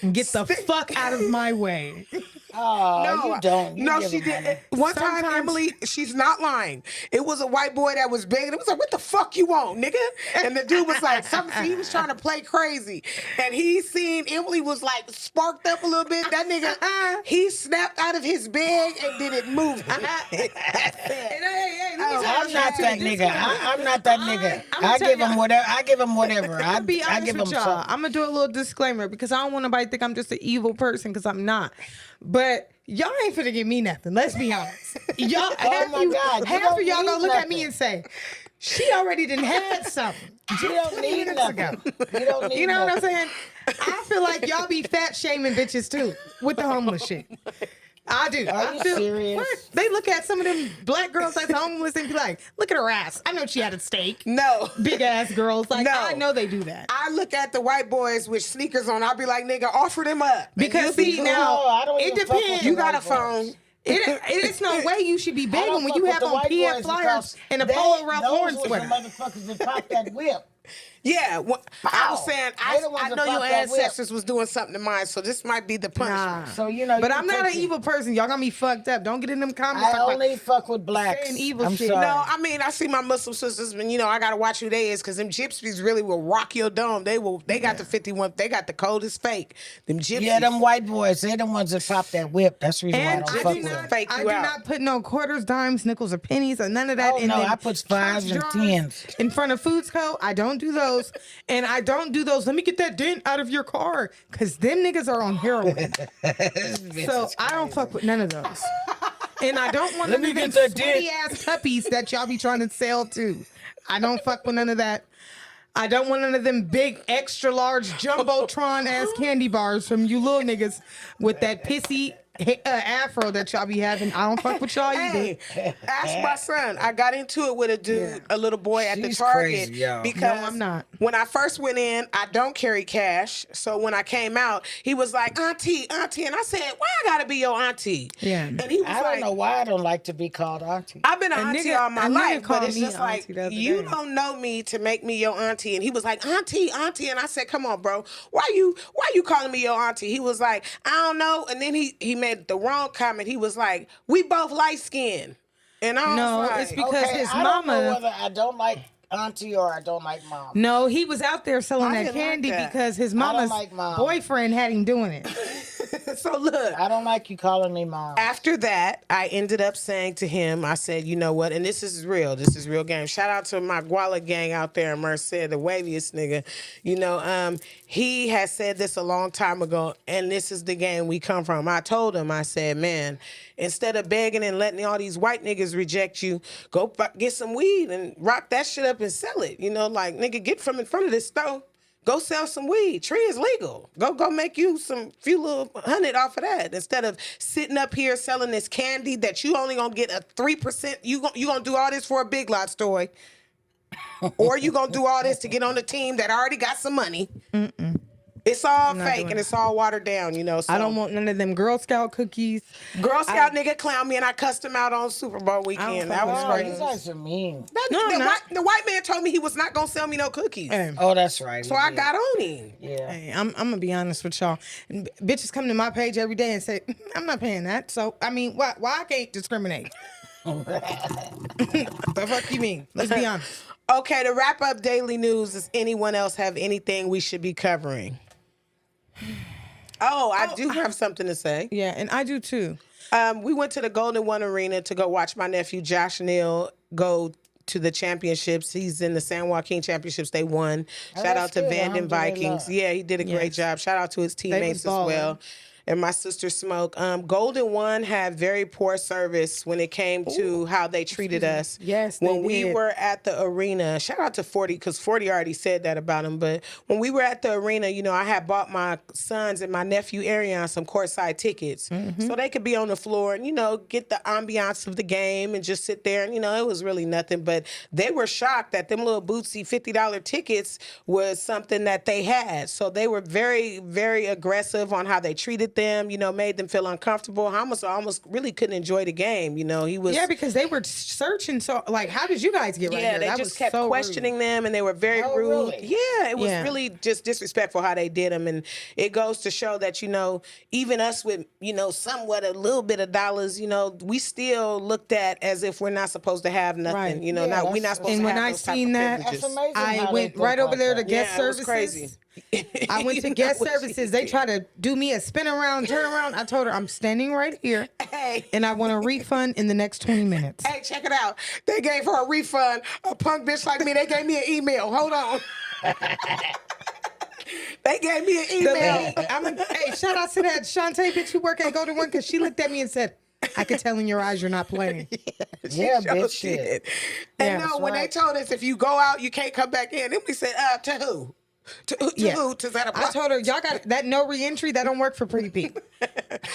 and get the fuck out of my way. Oh, you don't. You no, give she her money. did. One time, Sometimes- Emily, she's not lying. It was a white boy that was begging. It was like, "What the fuck you want, nigga?" And the dude was like, "Something." He was trying to play crazy, and he seen Emily was like sparked up a little bit. That nigga, he snapped out of his bag and didn't move. Hey, let me tell you I'm not that something. nigga. I'm not that nigga. I'ma I tell give him y'all- whatever. I give him whatever. I'll be I honest give him with y'all. something. I'm gonna do a little disclaimer because I don't want nobody to think I'm just an evil person, because I'm not. But y'all ain't finna give me nothing. Let's be honest. Y'all, my God, you half don't of y'all need gonna look at nothing. me and say, "She already done had something." You don't 20 need minutes ago. nothing. You don't need You know what I'm nothing. saying? I feel like y'all be fat shaming bitches too with the homeless shit. I do. Are I you feel, serious? What? They look at some of them black girls that's homeless and be like, "Look at her ass. I know she had a steak." No. Big ass girls. Like, No. I know they do that. I look at the white boys with sneakers on. I'll be like, "Nigga, offer them up." Because And you'll be see, cool. now, I don't it even fuck with depends. the You got a white boys. phone. It's no way you should be I don't begging when fuck you with have the on white PF boys flyers because and a they- Polo Ralph Lauren those was sweater. the motherfuckers that popped that whip. Yeah, I was saying, They the ones I that know your popped that whip. ancestors was doing something to mine, so this might be the punishment. Nah. So you know. But you I'm not take an it. evil person. Y'all gonna be fucked up. Don't get in them comments. I talking about- only fuck with blacks. saying evil I'm shit. sorry. No, I mean, I see my Muslim sisters, and I gotta watch who they is, because them gypsies really will rock your dome. They got the 51. They got the coldest fake. Them gypsies. Yeah, them white boys, they the ones that pop that whip. That's the reason why I And don't I fuck do with not, them. Fake I you do out. not put no quarters, dimes, nickels, or pennies, or none of that Oh, in no, them I put fives church and drawers tens. in front of Foods Co. I don't do those, and I don't do those. Let me get that dent out of your car, because them niggas are on heroin. So I don't fuck with none of those. And I don't want Let none me of them get that dent. sweaty ass puppies that y'all be trying to sell too. I don't fuck with none of that. I don't want none of them big, extra large, jumbotron ass candy bars from you little niggas with that pissy afro that y'all be having. I don't fuck with y'all either. Hey, ask my son. I got into it with a dude, a little boy at the She's Target. crazy, yo. Because No, I'm not. when I first went in, I don't carry cash. So when I came out, he was like, auntie. And I said, why I gotta be your auntie? Yeah. And he was I like, don't know why I don't like to be called auntie. I've been an auntie nigga- all my a nigga life, but called it's me just like, auntie the other you day. don't know me to make me your auntie. And he was like, auntie. And I said, come on, bro. Why you calling me your auntie? He was like, I don't know. And then he made the wrong comment. He was like, we both light skinned. And I No, was like, it's because Okay, his I don't know mama. whether I don't like auntie or I don't like mom. No, he was out there selling I that didn't like candy that. because his don't mama's like mom. boyfriend had him doing it. so look. I don't like you calling me mom. After that, I ended up saying to him, I said, you know what? And this is real. This is real game. Shout out to my Guala gang out there in Merced, the waviest nigga. You know, he has said this a long time ago, and this is the game we come from. I told him, I said, man, instead of begging and letting all these white niggas reject you, go get some weed and rock that shit up and sell it. You know, like, nigga, get from in front of this stove. Go sell some weed. Tree is legal. Go make you some few little $100 off of that instead of sitting up here selling this candy that you only gonna get a 3%. You gonna do all this for a Big Lots toy, or you gonna do all this to get on the team that already got some money. It's all not fake doing and it. it's all watered down. You know. So I don't want none of them Girl Scout cookies. Girl Scout nigga clown me and I cussed him out on Super Bowl weekend. That was Oh, crazy. you guys are mean. No, I'm not. The white man told me he was not gonna sell me no cookies. Hey, Oh, that's right. So I got on him. Yeah. hey, I'm gonna be honest with y'all. And bitches come to my page every day and say, I'm not paying that. So I mean, why I can't discriminate? The fuck you mean? Let's be honest. Okay, to wrap up daily news, does anyone else have anything we should be covering? Oh, I do have something to say. Yeah, and I do too. We went to the Golden One Arena to go watch my nephew Josh Neal go to the championships. He's in the San Joaquin championships. They won. Shout out that's to good. Vanden Vikings. Alhamdulillah. Yeah, he did a great job. Shout out to his teammates as balling. well. And my sister Smoke. Golden One had very poor service when it came to how they treated us. Yes, they when we did. were at the arena, shout out to 40 because 40 already said that about him. But when we were at the arena, you know, I had bought my sons and my nephew Arion some courtside tickets so they could be on the floor and, you know, get the ambiance of the game and just sit there. And, you know, it was really nothing. But they were shocked that them little bootsy $50 tickets was something that they had. So they were very, very aggressive on how they treated them, you know, made them feel uncomfortable. I almost really couldn't enjoy the game. You know, he was. Yeah, because they were searching. So, like, how did you guys get right Yeah, here? they That just was kept so questioning them, and they were very Oh, rude. really? Yeah, it was Yeah. really just disrespectful how they did them, and it goes to show that, you know, even us with, you know, somewhat a little bit of dollars, you know, we still looked at as if we're not supposed to have nothing. Right. You know, Yeah, we're not that's- supposed And to when have I those type seen of that, privileges. That's amazing. I how went they think right over like there to that. guest Yeah, it was services. crazy. I went to You guest know what she services. They did. tried to do me a spin around, turn around. I told her I'm standing right here, Hey. and I want a refund in the next 20 minutes. Hey, check it out. They gave her a refund. A punk bitch like me, they gave me an email. Hold on. They gave me an email. Hey, shout out to that Shantae bitch who work at Golden One because she looked at me and said, I could tell in your eyes you're not playing. Yeah, Sure bitch. did. Shit. And Yeah, no, that's when they right. told us if you go out, you can't come back in. Then we said, to who? To who? To that I told her, y'all got that no re-entry, that don't work for Pretty Pete.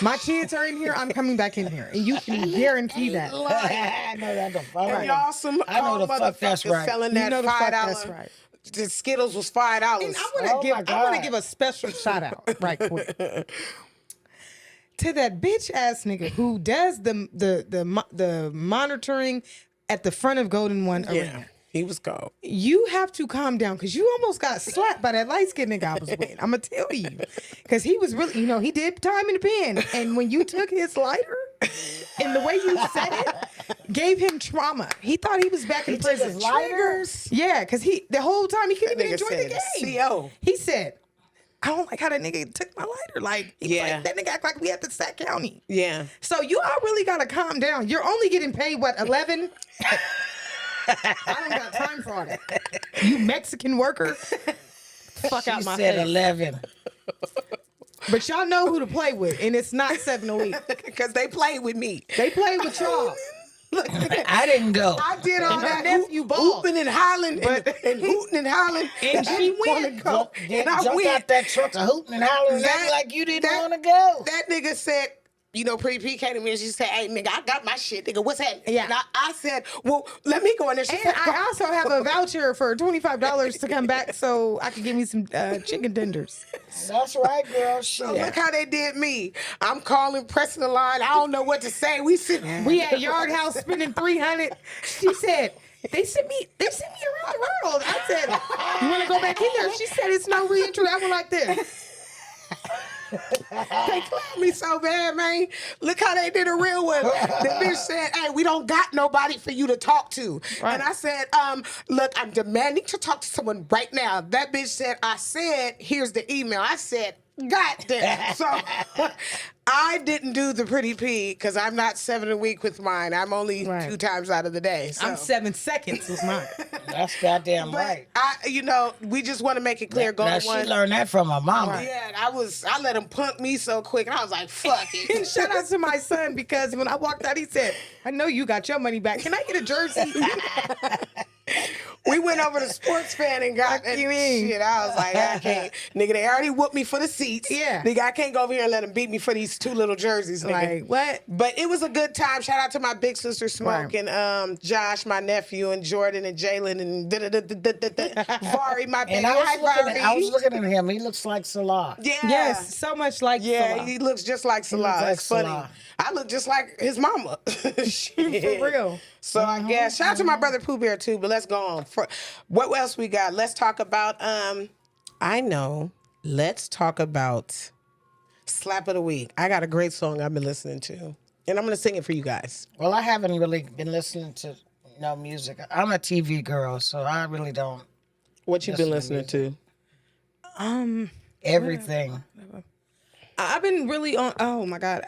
My kids are in here, I'm coming back in here. And you can guarantee that. I know that the fuck. And y'all some I know the fuck that's motherfuckers right. selling You that know the fuck $5. that's right. The Skittles was $5. And I Oh my want to God. give a special shout out right quick to that bitch ass nigga who does the monitoring at the front of Golden One Yeah, Arena. he was cold. You have to calm down because you almost got slapped by that light skinned nigga I was with. I'm gonna tell you, because he was really, you know, he did time in the pen, and when you took his lighter and the way you said it gave him trauma. He thought he was back in He took prison. his lighter? Yeah, because the whole time he couldn't That even nigga enjoy the said game. CO. He said, I don't like how that nigga took my lighter. Like, he was Yeah. like, that nigga act like we at the Sac County. Yeah. So you all really gotta calm down. You're only getting paid what, 11? I don't got time for all that. You Mexican worker. Fuck out She my said face. 11. But y'all know who to play with, and it's not 708. Because they played with me. They play with y'all. I didn't go. I did all And her that nephew balled. hooping and hollering and hooting and hollering. And she went. Go. And I Jump went. out that truck, hooting and hollering That- like you didn't that- want to go. That nigga said, Pretty P came to me and she said, "Hey, nigga, I got my shit, nigga. What's happening?" Yeah. And I said, "Well, let me go in there." She And said, I also have a voucher for $25 to come back so I can give me some chicken tenders. That's right, girl. So Shit. look how they did me. I'm calling, pressing the line. I don't know what to say. We sit. We at Yard House spending $300. She said, they sent me around the world. I said, you want to go back in there? She said, it's no reentry. I went like this. They clowned me so bad, man. Look how they did a real one. The bitch said, "Hey, we don't got nobody for you to talk to." Right. And I said, look, I'm demanding to talk to someone right now. That bitch said, "I said, here's the email." I said, "God damn." So I didn't do the Pretty P because I'm not 7 a week with mine. I'm only Right. 2 times out of the day. So. I'm 7 seconds with mine. That's goddamn But right. we just want to make it clear. Now, Going she one. learned that from her mama. Yeah, I let him punk me so quick, and I was like, "Fuck it." And shout out to my son because when I walked out, he said, I know you got your money back. Can I get a jersey? We went over to Sports Fan and got What you mean? shit. I was like, I can't. Nigga, they already whooped me for the seats. Yeah. Nigga, I can't go over here and let them beat me for these 2 little jerseys, nigga. Like, what? But it was a good time. Shout out to my big sister Smoke Right. and Josh, my nephew, and Jordan and Jalen and Vari, my baby. And I Hi, Vari. was looking at him. He looks like Salah. Yeah. Yes, so much like Yeah, Salah. he looks just like Salah. looks like It's funny. Salah. I look just like his mama. Shit. For real. So I guess shout out to my brother Pooh Bear too. But let's go on. What else we got? Let's talk about. I know. Let's talk about Slap of the Week. I got a great song I've been listening to, and I'm gonna sing it for you guys. Well, I haven't really been listening to no music. I'm a TV girl, so I really don't. What you been listening to? Everything. I've been really on, oh my God,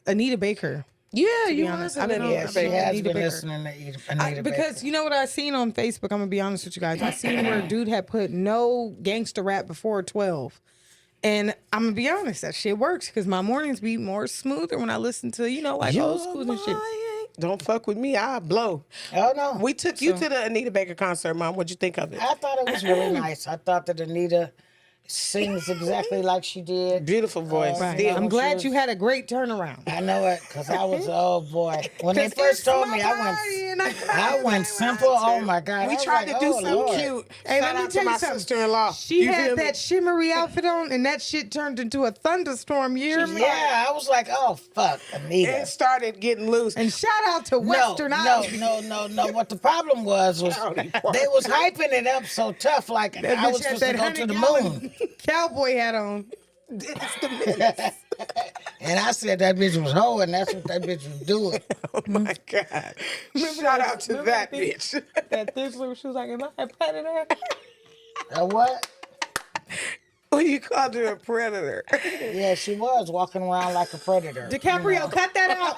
Anita Baker. Yeah, you honest, listening I've been to on- Yeah, Anita she Baker. has Anita been Baker. listening to Anita Because Baker. you know what I seen on Facebook? I'm gonna be honest with you guys. I seen where a dude had put no gangster rap before 12. And I'm gonna be honest, that shit works because my mornings be more smoother when I listen to, like old school and shit. Don't fuck with me. I blow. Oh no, We took you to the Anita Baker concert, Mom. What'd you think of it? I thought it was really nice. I thought that Anita sings exactly like she did. Beautiful voice. Right. Still. I'm glad you had a great turnaround. I know it, because I was, oh boy. When they first told me, I went simple. Oh my God. We I was tried like, to do oh, something Lord. cute. Hey, Shout let me out tell to you my something. sister-in-law. She You feel had me? that shimmery outfit on, and that shit turned into a thunderstorm. Yeah, I was like, oh fuck, Anita. It started getting loose. And shout out to Western no. What the problem was they was hyping it up so tough, like That I bitch was had supposed to that go to the 100-gallon moon. cowboy hat on. It's the minutes. And I said that bitch was hoeing. That's what that bitch was doing. Oh my God. Shout out to that bitch. That Thizzler, she was like, am I a predator? What? When you called her a predator. Yeah, she was walking around like a predator. DiCaprio, cut that out.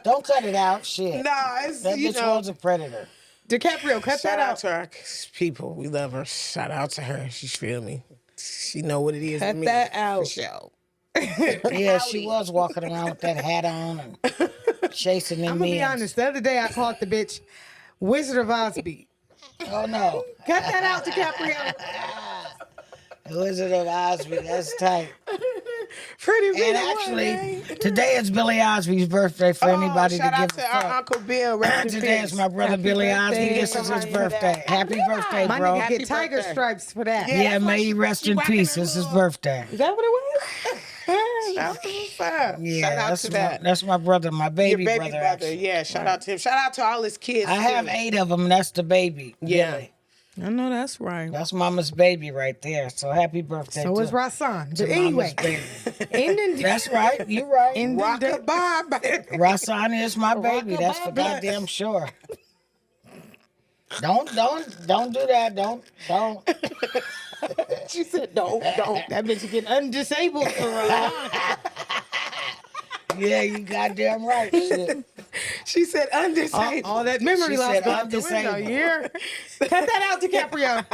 Don't cut it out, shit. Nah, it's, That bitch was a predator. DiCaprio, cut shout that out out. to our people. We love her. Shout out to her. She feel me. She know what it is Cut to me. that out. For sure. Yeah, she was walking around with that hat on and chasing them I'm gonna men. be honest. The other day I called the bitch Wizard of Osby. Oh no. Cut that out, DiCaprio. The Wizard of Osby, that's tight. Pretty And Billy actually, Wonder. today is Billy Osby's birthday for anybody to shout out give a to our fuck. Uncle Bill. Rest in Today peace. is my brother Happy Billy birthday. Osby. This is his birthday. Happy birthday, My bro. nigga Happy get tiger birthday. stripes for that. Yeah. Yeah, that's why may he she rest in whacking peace. her It's his little- birthday. Is that what it was? That's what's up. Yeah, shout out that's to my, that. that's my brother, my Your baby, baby brother. brother. actually. Yeah, shout out to him. Shout out to all his kids. I have too. 8 of them, and that's the baby. Yeah. Billy. I know that's right. That's mama's baby right there. So happy birthday. So to, is Rasan. to But anyway, mama's baby. in the, That's right. You're right. in the, Rock-a-bye, baby. Rasan is my baby. That's for Rock-a-bye. goddamn sure. Don't do that. Don't. She said, don't. that bitch getting undisabled for Rasan. Yeah, you goddamn right. Shit. She said, undisabled. All that memory She loss said going out the window. undisabled. You hear? Cut that out, DiCaprio.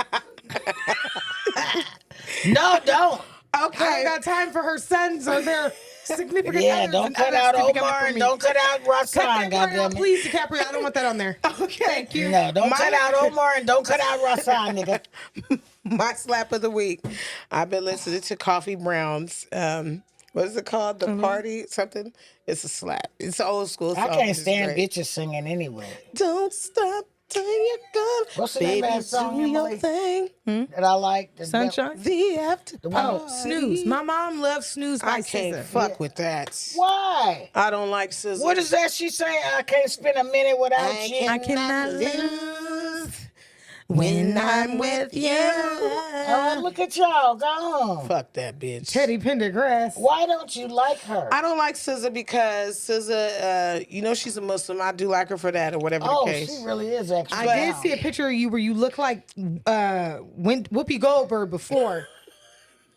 No, don't. I Okay. don't got time for her sons or their significant Yeah, others don't and cut others out to be coming Omar for and me. don't cut out Cut Rasan, that part out, goddamn it. please, DiCaprio. I don't want that on there. Okay. Thank you. No, don't cut out Omar and don't cut out Rasan, nigga. My slap of the week. I've been listening to Coffee Brown's What is it called? The party something? It's a slap. It's an old school song. I can't It's stand great. bitches singing anyway. Don't stop till you're gone. What's the name of that song, do your Emily? thing. That I like. Sunshine? The after The one Oh, that- Snooze. My mom loves Snooze by I can't SZA. fuck with that. Why? I don't like SZA. What is that she saying? I can't spend a minute without you. I cannot lose when I'm with you. Oh, look at y'all. Go on. Fuck that bitch. Teddy Pendergrass. Why don't you like her? I don't like SZA because SZA, you know she's a Muslim. I do like her for that or whatever Oh, the case. she really is actually. I did see a picture of you where you look like Whoopi Goldberg before.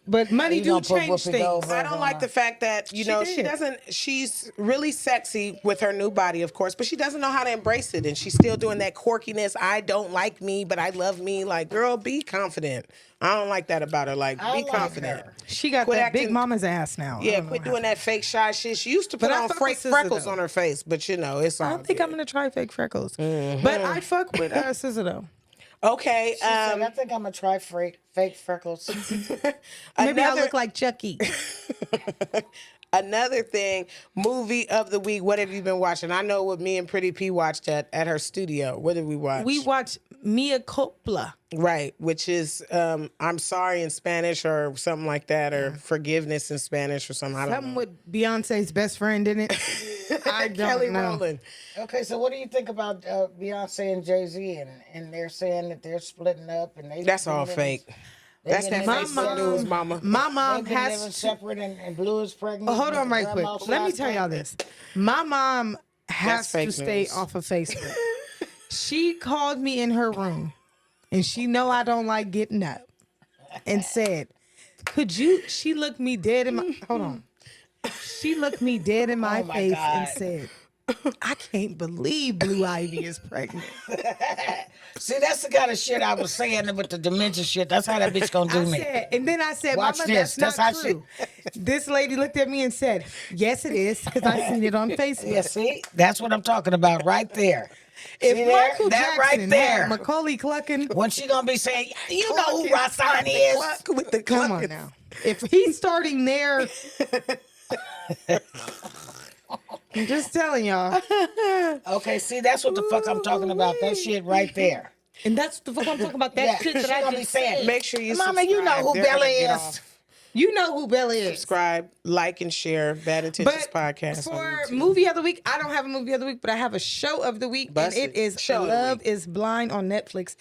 But money You do gonna put change Whoopi things. Goldberg I don't like the fact that, you know, she did. doesn't, she's really sexy with her new body, of course, but she doesn't know how to embrace it. And she's still doing that quirkiness. I don't like me, but I love me. Like, girl, be confident. I don't like that about her. Like, I be like confident. her. She got Quit that big acting- mama's ass now. I Yeah, don't know quit what doing that fake shy shit. She used to put But I on fuck fake with SZA, freckles though. on her face, but you know, it's all I don't think I'm good. gonna try fake freckles. But I fuck with SZA though. Okay, She said, I think I'm gonna try fake freckles. Maybe I another- look like Chucky. Another thing, movie of the week. What have you been watching? I know what me and Pretty P watched at her studio. What did we watch? We watched Mia Coppola. Right, which is I'm sorry in Spanish or something like that, or forgiveness in Spanish or something. I don't Something know. with Beyonce's best friend in it. I don't Kelly know. Rowland. Okay, so what do you think about Beyonce and Jay-Z? And they're saying that they're splitting up, and they That's all fake. That's that My Facebook mom- news, mama. My mom They've been living has. separate, and Blue is pregnant. Hold on, and right quick. grandma's Let me last tell name. y'all this. My mom has fake to stay news. off of Facebook. She called me in her room, and she know I don't like getting up, and said, "Could you?" She looked me dead in my. Hold on. She looked me dead in my Oh my face God. and said, "I can't believe Blue Ivy is pregnant." See, that's the kind of shit I was saying with the dementia shit. That's how that bitch gonna do I me. said, and then I said, Watch Mama, this. that's That's not how true. This lady looked at me and said, "Yes, it is, because I seen it on Facebook." Yeah, see, that's what I'm talking about right there. If See there? Michael That Jackson right had there. Macaulay Culkin, When she gonna be saying, you know who Rasan is? Cluck with the come cluck. on now. If he's starting there, I'm just telling y'all. Okay, see, that's what the fuck I'm talking about. That shit right there. And that's the fuck I'm talking about. That Yeah, shit she that I gonna be just saying, said. Make sure you Mama, subscribe. you know who They're gonna Bella get is. off. You know who Bella is. Subscribe, like, and share Bad Intentions But podcast. on for YouTube. movie of the week, I don't have a movie of the week, but I have a show of the week, Bust and it. it is Show of the Love week. is Blind on Netflix.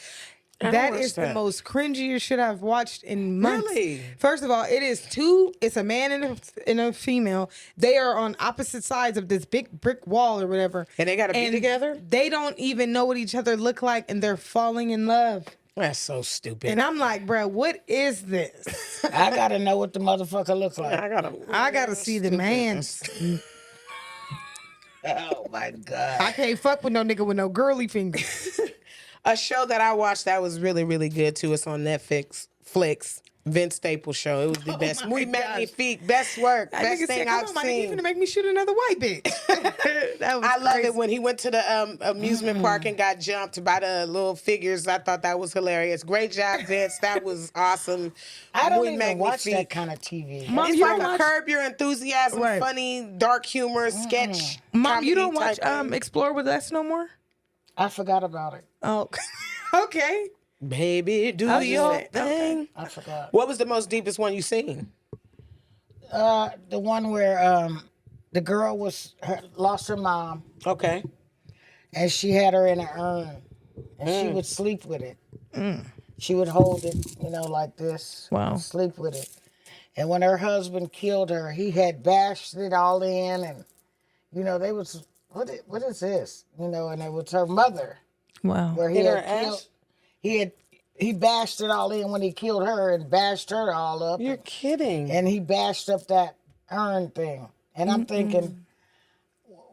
don't That watch is the that. most cringiest shit I've watched in months. Really? First of all, it's a man and a female. They are on opposite sides of this big brick wall or whatever. And they gotta be together? They don't even know what each other look like, and they're falling in love. That's so stupid. And I'm like, bro, what is this? I gotta know what the motherfucker looks like. I gotta see the man. Oh my God. I can't fuck with no nigga with no girly fingers. A show that I watched that was really, really good too. It's on Netflix. Vince Staples show. It was the best. my We met gosh. me feet. Best work. That Best nigga thing said, I've come on, my nigga, you seen. finna make me shoot another white bitch. That was I love crazy. it when he went to the amusement park and got jumped by the little figures. I thought that was hilarious. Great job, Vince. That was awesome. I don't We even Met Me watch Feet. that kind of TV. Mom, It's you like don't a watch, Curb Your Enthusiasm, Right. funny, dark humor, sketch. Mom, you comedy don't watch type thing. Explore with Us no more? I forgot about it. Oh, okay. Baby, do was just your saying, thing. I forgot. What was the most deepest one you seen? The one where the girl lost her mom, Okay. and she had her in an urn, and she would sleep with it. She would hold it, like this. Wow. And sleep with it. And when her husband killed her, he had bashed it all in, and they was what is this? And it was her mother Wow. where he In her had killed. ass? He bashed it all in when he killed her and bashed her all up. You're kidding. And he bashed up that urn thing. And I'm thinking,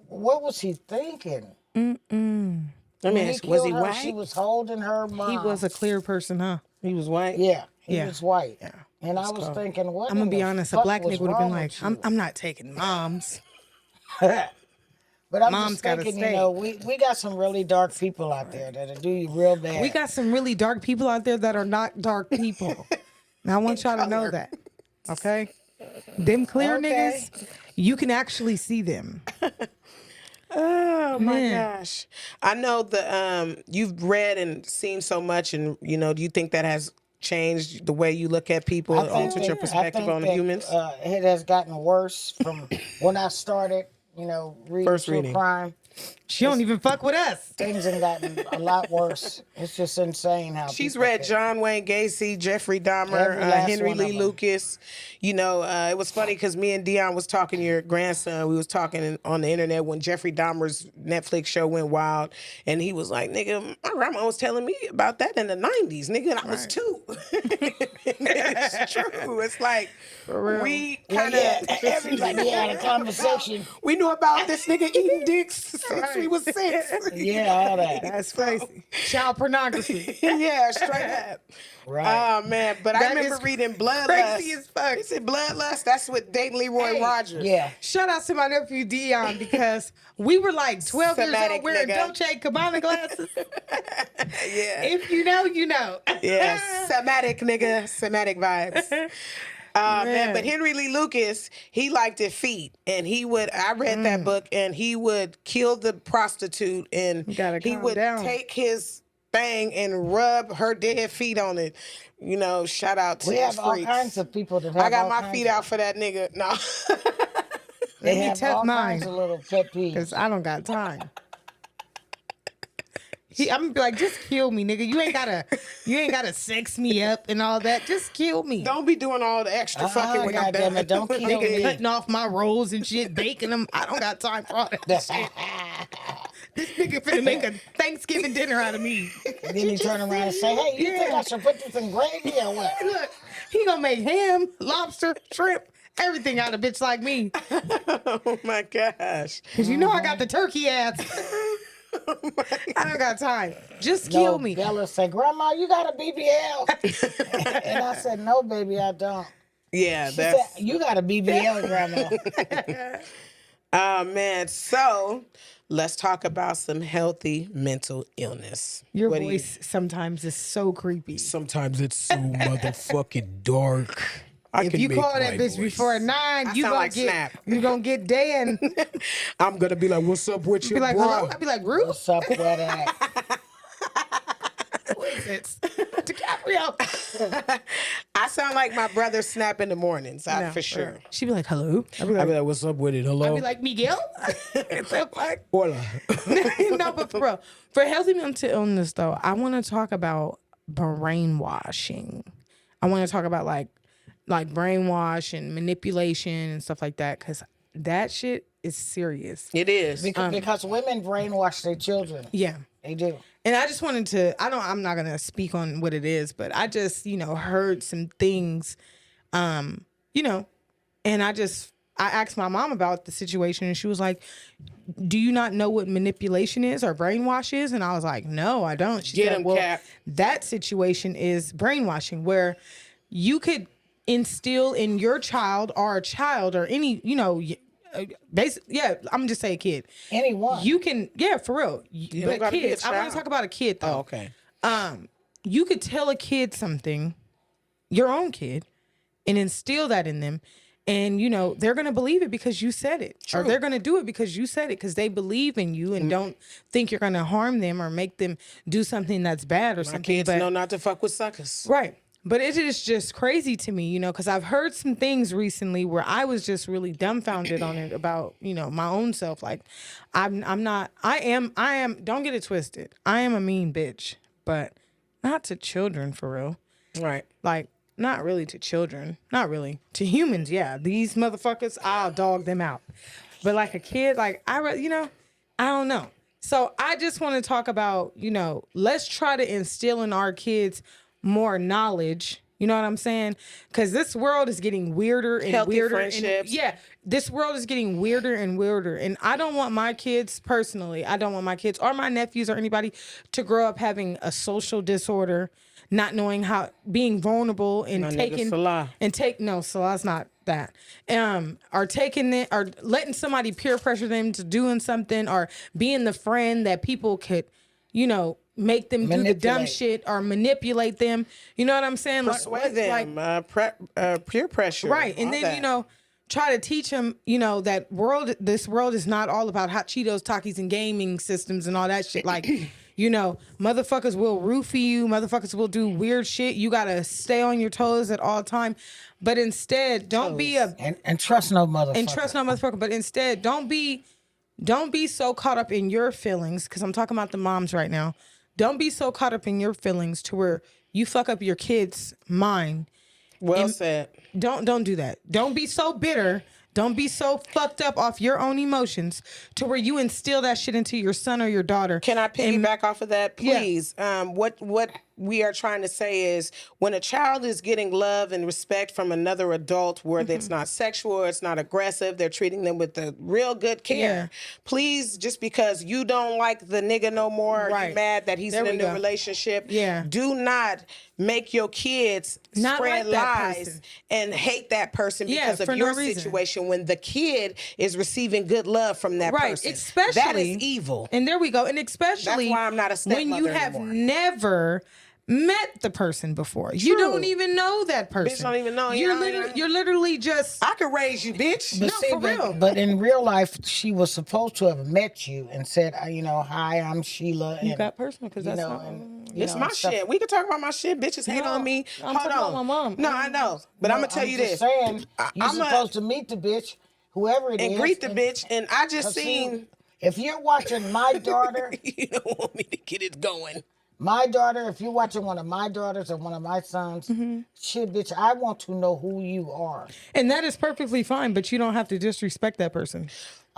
what was he thinking? Let me When he ask, was he killed her, white? she was holding her mom. He was a clear person, huh? He was white? Yeah, he Yeah. was white. Yeah. And I was thinking, what? I'm gonna in be the honest, a fuck black was nigga would have been wrong like, with I'm not taking moms. you? But I'm Mom's just gotta thinking, stay. we got some really dark people out there that'll do you real bad. We got some really dark people out there that are not dark people. Now I want y'all to know that. Okay? Them clear Okay. niggas, you can actually see them. Oh my Man. gosh. I know you've read and seen so much, and do you think that has changed the way you look at people, altered your perspective on humans? It has gotten worse from when I started, reading First true reading. crime. She don't even fuck with us. Things have gotten a lot worse. It's just insane how She's people read can- John Wayne Gacy, Jeffrey Dahmer, Every last Henry one of Lee them. Lucas. It was funny because me and Dion was talking, your grandson, we was talking on the internet when Jeffrey Dahmer's Netflix show went wild. And he was like, nigga, my grandma was telling me about that in the 90s, nigga, and I was 2. It's true. It's like, we kind of... Everybody had a conversation. We knew about this nigga eating dicks since we was 6. Yeah, all that. That's crazy. Child pornography. Yeah, straight up. Right. Oh man, but I That remember is reading Bloodlust. crazy as fuck. Is it Bloodlust? That's with Dave Leroy Rogers. Yeah. Shout out to my nephew Dion because we were like 12 years Thematic old wearing nigga. Dolce & Gabbana glasses. Yeah. If you know, you know. Yeah, Semitic nigga, Semitic vibes. Man, Man. but Henry Lee Lucas, he liked it feet, and I read that book, and he would kill the prostitute, and You gotta he calm would down. take his thing and rub her dead feet on it. Shout out to We these have all freaks. kinds of people that have I got all my kinds feet of- out for that nigga. No. They me have tap all mine. kinds of little pet peeves. Because I don't got time. I'm gonna be like, just kill me, nigga. You ain't gotta sex me up and all that. Just kill me. Don't be doing all the extra fucking when I'm done. goddammit, don't kill Nigga me. cutting off my rolls and shit, baking them. I don't got time for all that shit. This nigga finna make a Thanksgiving dinner out of me. And then you turn around and say, hey, you think I should put this in gravy or what? Look, he gonna make ham, lobster, shrimp, everything out of bitch like me. Oh my gosh. Cause you know I got the turkey ass. I don't got time. Just kill me. Bella said, Grandma, you got a BBL. And I said, no, baby, I don't. Yeah, She that's... said, you got a BBL, Grandma. Oh, man. So let's talk about some healthy mental illness. Your What do you- voice sometimes is so creepy. Sometimes it's so motherfucking dark. If you call that bitch before 9, you sound gonna like get Snap. you gonna get Dan. I'm gonna be like, "What's up with you, Be like, bro?" hello. I'd be like, Ruth. What's up with that? It's DiCaprio. I sound like my brother Snap in the mornings, No, for sure. She'd be like, hello. I'd be I like, be like, "What's up with it? Hello." I'd be like, Miguel. It's so like, Hola. no, but for real, for healthy mental illness though, I want to talk about brainwashing. I want to talk about like brainwash and manipulation and stuff like that, because that shit is serious. It is. Because women brainwash their children. Yeah. They do. And I just wanted to, I'm not going to speak on what it is, but I just, heard some things, and I asked my mom about the situation, and she was like, do you not know what manipulation is or brainwash is? And I was like, no, I don't. She Get said, 'em, well, Cap. that situation is brainwashing, where you could instill in your child or a child or any, basically, yeah, I'm just say a kid. Anyone. You can, yeah, for real. don't But gotta be a kids, I want child. to talk about a kid though. Oh, okay. You could tell a kid something, your own kid, and instill that in them. And, they're going to believe it because you said it. Or they're going to do it because you said it, because they believe in you and don't think you're going to harm them or make them do something that's bad or My something. kids But- know not to fuck with suckers. Right. But it is just crazy to me, because I've heard some things recently where I was just really dumbfounded on it about, my own self. Like, I am, don't get it twisted. I am a mean bitch, but not to children for real. Right. Like, not really to children. Not really. To humans, yeah. These motherfuckers, I'll dog them out. But like a kid, like, I don't know. So I just want to talk about, let's try to instill in our kids more knowledge. You know what I'm saying? Because this world is getting weirder and Healthy weirder. friendships. Yeah, this world is getting weirder and weirder. And I don't want my kids, personally, I don't want my kids or my nephews or anybody to grow up having a social disorder, not knowing how, being vulnerable and My nigga taking Salah. no, Salah's not that. Or taking it, or letting somebody peer pressure them to doing something, or being the friend that people could make them do the dumb Manipulate. shit or manipulate them. You know what I'm saying? Persuade them, peer pressure. Right. And all then, that. try to teach them, that this world is not all about hot Cheetos, Takis, and gaming systems and all that shit. Like, motherfuckers will roofie you. Motherfuckers will do weird shit. You got to stay on your toes at all time. But instead, don't be and trust no motherfucker. and trust no motherfucker. But instead, don't be so caught up in your feelings, because I'm talking about the moms right now. Don't be so caught up in your feelings to where you fuck up your kid's mind. Well said. Don't do that. Don't be so bitter. Don't be so fucked up off your own emotions to where you instill that shit into your son or your daughter. Can I piggyback off of that, Yeah. please? What we are trying to say is, when a child is getting love and respect from another adult, where it's not sexual, it's not aggressive, they're treating them with the real good care. Yeah. Please, just because you don't like the nigga no more, or Right. you're mad that he's There in a we new go. relationship, Yeah. do not make your kids Not spread like that lies person. and hate that person Yeah, because for of no your reason. situation, when the kid is receiving good love from that Right, person. especially that is evil. And there we go. And especially That's why I'm not a when you stepmother have anymore. never met the person before. You True. don't even know that person. don't even know, You're yeah, literally, yeah. you're literally just I could raise you, bitch. But No, for real. But in real life, she was supposed to have met you and said, hi, I'm Sheila. you And, got personal because you that's know, not. and, It's and my stuff. shit. We could talk about my shit. Bitches hate No, on me. I'm Hold talking on. about my mom. No, I know. But I'm going to tell you just this. saying, you're I'm supposed to meet the bitch, whoever it is. and greet the and- bitch. And I just 'cause see, seen. If you're watching my daughter, You don't want me to get it going. if you're watching one of my daughters or one of my sons, shit, bitch, I want to know who you are. And that is perfectly fine, but you don't have to disrespect that person.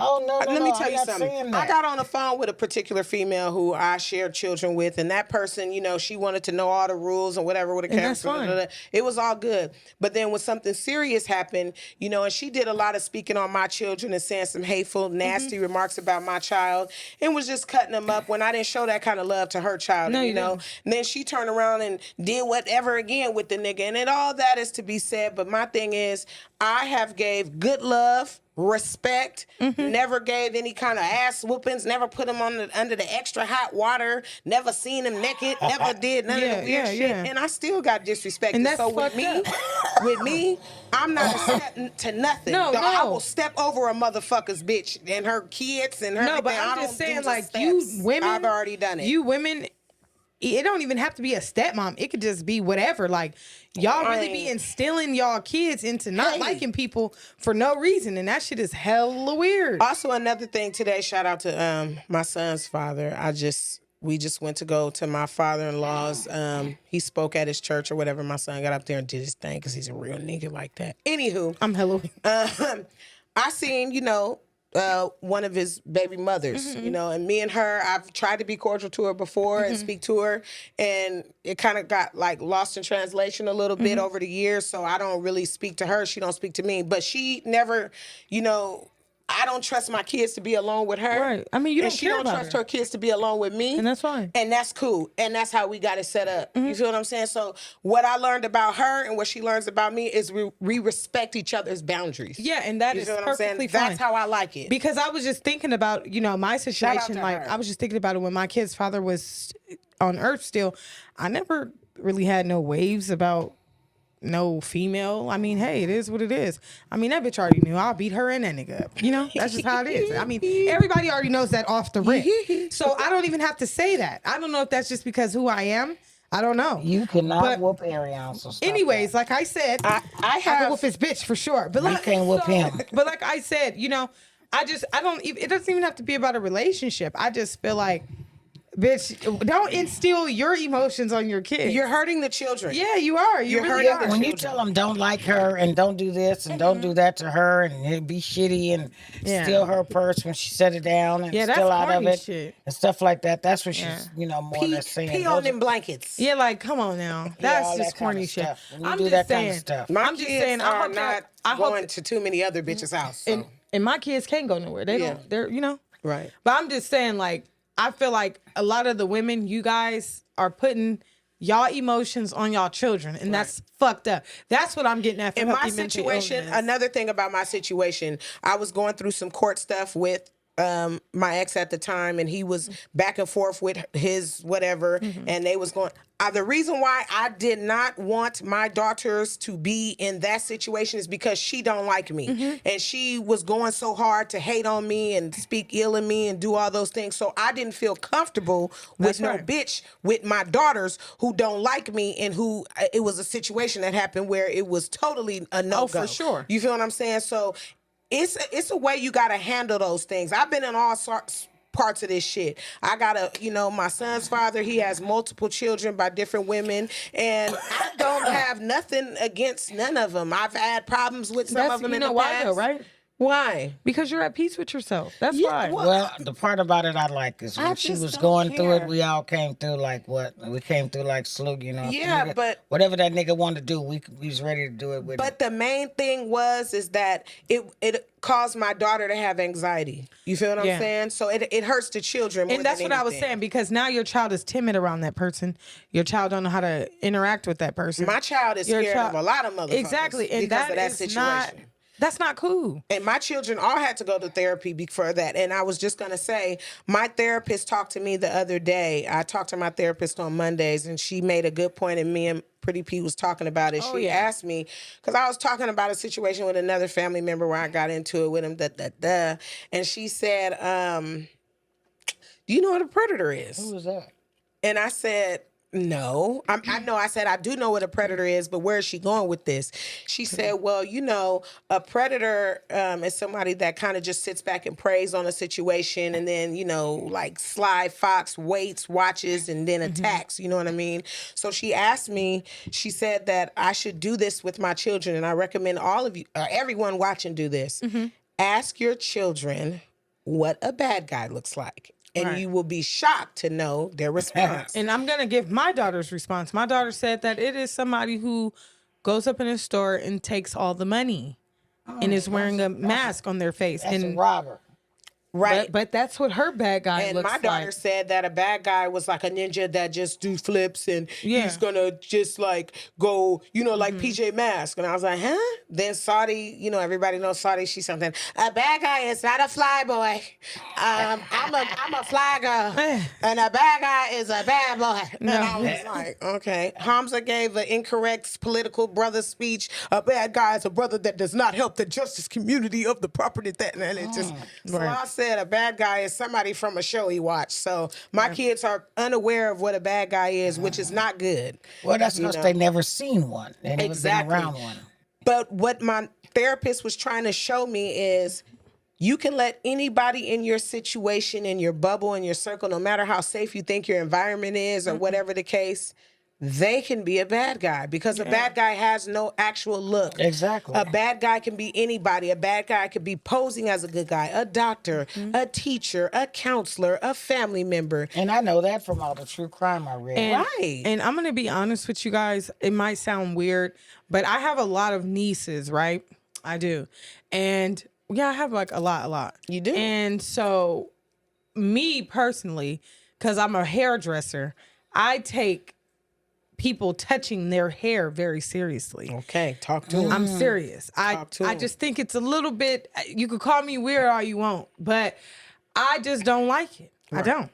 Oh, no, Let me tell I'm you not something. saying I that. got on the phone with a particular female who I shared children with, and that person, she wanted to know all the rules and whatever with a camera. that's fine. It was all good. But then when something serious happened, and she did a lot of speaking on my children and saying some hateful, nasty remarks about my child, and was just cutting them up when I didn't show that kind of love to her child. No, you you know. didn't. And then she turned around and did whatever again with the nigga, and all that is to be said. But my thing is, I have gave good love, respect, never gave any kind of ass whoopings, never put him under the extra hot water, never seen him naked, never did none of the weird shit, and I still got disrespected. And that's so with fucked me, up. I'm not a step to nothing. No, Though I no. will step over a motherfucker's bitch and her kids and her. No, but everything. I I'm don't just do saying, the like, steps. you women, I've already done it. You women, it don't even have to be a stepmom. It could just be whatever. Like, y'all really be instilling y'all kids into not liking people for no reason, and that shit is hella weird. Also, another thing today, shout out to my son's father. We just went to go to my father-in-law's. He spoke at his church or whatever. My son got up there and did his thing because he's a real nigga like that. Anywho, I'm hella. I seen, one of his baby mothers, and me and her, I've tried to be cordial to her before and speak to her, and it kind of got like lost in translation a little bit over the years, so I don't really speak to her. She don't speak to me, but she never, I don't trust my kids to be alone with her. Right. I mean, you and don't she care don't about trust her. her kids to be alone with me. And that's fine. And that's cool. And that's how we got it set up. You feel what I'm saying? So what I learned about her and what she learns about me is we respect each other's boundaries. Yeah, and that You is feel what I'm saying? perfectly fine. That's how I like it. Because I was just thinking about, my situation. to Like, her. I was just thinking about it when my kid's father was on Earth still. I never really had no waves about no female. I mean, hey, it is what it is. I mean, that bitch already knew I'll beat her and that nigga up. That's just how it is. I mean, everybody already knows that off the rip. So I don't even have to say that. I don't know if that's just because who I am. I don't know. You cannot But whoop Ariana. So stop anyways, that. like I said, I I can have whoop his bitch for sure. But You like, can't whoop him. But like I said, it doesn't even have to be about a relationship. I just feel like, bitch, don't instill your emotions on your kids. You're hurting the children. Yeah, you are. You You're really hurting are. the When you tell them don't like her and don't do this and don't do that to her and it be shitty and Yeah. steal her purse when she set it down and Yeah, that's steal out of corny it shit. and stuff like that. That's what Yeah. she's, more or less saying. Pee on Those them are- blankets. Yeah, like, come on now. all That's that just kind of corny shit. stuff. When you I'm do just that saying. kind of stuff. My I'm just kids saying. are not I hope going to too many other bitches' house. So. and my kids can't go nowhere. They don't. They're Right. But I'm just saying, like, I feel like a lot of the women, you guys are putting y'all emotions on y'all children, and that's fucked up. That's what I'm getting at. For In my healthy mental situation, illness. another thing about my situation, I was going through some court stuff with my ex at the time, and he was back and forth with his whatever, and they was going. The reason why I did not want my daughters to be in that situation is because she don't like me, and she was going so hard to hate on me and speak ill of me and do all those things. So I didn't feel comfortable with no bitch with my daughters who don't like me, and who it was a situation that happened where it was totally a no go. for sure. You feel what I'm saying? So it's a way you got to handle those things. I've been in all sorts parts of this shit. I got my son's father, he has multiple children by different women, and I don't have nothing against none of them. I've had problems with some of them in the why past. though, right? Why? Because you're at peace with yourself. That's Yeah, why. Well, the part about it I like is when she just was don't going through care. it, we all came through like what? We came through like slug, you know. if the Yeah, nigga- but- whatever that nigga wanted to do, we was ready to do it with him. But the main thing is that it caused my daughter to have anxiety. You feel what I'm Yeah. saying? So it hurts the children more And that's than what I was anything. saying, because now your child is timid around that person. Your child don't know how to interact with that person. My child is Your scared child- of a lot of motherfuckers. Exactly, and because of that is situation. that's not cool. And my children all had to go to therapy for that. And I was just going to say, my therapist talked to me the other day. I talked to my therapist on Mondays, and she made a good point, and me and Pretty P was talking about it. She asked me, because I was talking about a situation with another family member where I got into it with him, and she said, do you know what a predator is? Who was that? And I said, no. I know. I said, I do know what a predator is, but where is she going with this? She said, well, a predator is somebody that kind of just sits back and preys on a situation, and then, like sly fox waits, watches, and then attacks. You know what I mean? So she asked me, she said that I should do this with my children, and I recommend all of you, everyone watching, do this. Ask your children what a bad guy looks like. And you will be shocked to know their response. And I'm going to give my daughter's response. My daughter said that it is somebody who goes up in a store and takes all the money and is wearing a mask on their face. That's And a robber. Right. But that's what her bad guy And looks my daughter like. said that a bad guy was like a ninja that just do flips, and Yeah. he's gonna just like go, like PJ Masks. And I was like, huh? Then Saudi, everybody knows Saudi. She's something. A bad guy is not a fly boy. I'm a fly girl, and a bad guy is a bad boy. And I was like, okay. Hamza gave an incorrect political brother speech. A bad guy is a brother that does not help the justice community of the property that, and it just. So I said a bad guy is somebody from a show he watched. So my kids are unaware of what a bad guy is, which is not good. Well, that's because they never seen one. They never Exactly. been around one. But what my therapist was trying to show me is you can let anybody in your situation, in your bubble, in your circle, no matter how safe you think your environment is or whatever the case, they can be a bad guy, because a bad guy has no actual look. Exactly. A bad guy can be anybody. A bad guy could be posing as a good guy, a doctor, a teacher, a counselor, a family member. And I know that from all the true crime I read. And, Right. And I'm going to be honest with you guys. It might sound weird, but I have a lot of nieces, right? I do. And yeah, I have like a lot. You do? And so me personally, because I'm a hairdresser, I take people touching their hair very seriously. Okay, talk to him. I'm serious. Talk to I 'em. just think it's a little bit, you could call me weird all you want, but I just don't like it. I don't.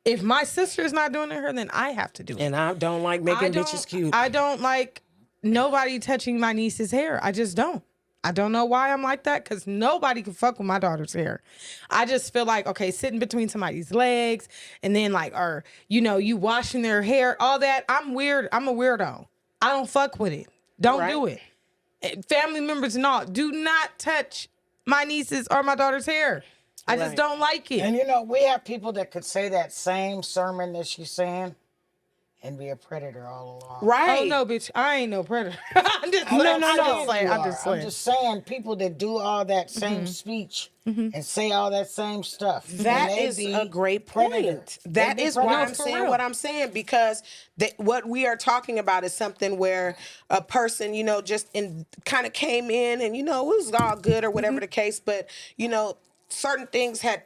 If my sister is not doing it to her, then I have to do it. And I don't like making bitches cute. I don't like nobody touching my niece's hair. I just don't. I don't know why I'm like that, because nobody can fuck with my daughter's hair. I just feel like, okay, sitting between somebody's legs and then like, or, you washing their hair, all that. I'm weird. I'm a weirdo. I don't fuck with it. Don't do it. Family members and all, do not touch my niece's or my daughter's hair. I just don't like it. And we have people that could say that same sermon that she's saying and be a predator all along. Right. Oh no, bitch! I ain't no predator. I'm just playing. I'm just playing. I'm just I'm playing. just saying, people that do all that same speech and say all that same stuff. That and they is be a great point. predators. That They be is why I'm predators. saying what I'm saying, because what we are talking about is something where a person, just kind of came in and, it was all good or whatever the case, but, certain things had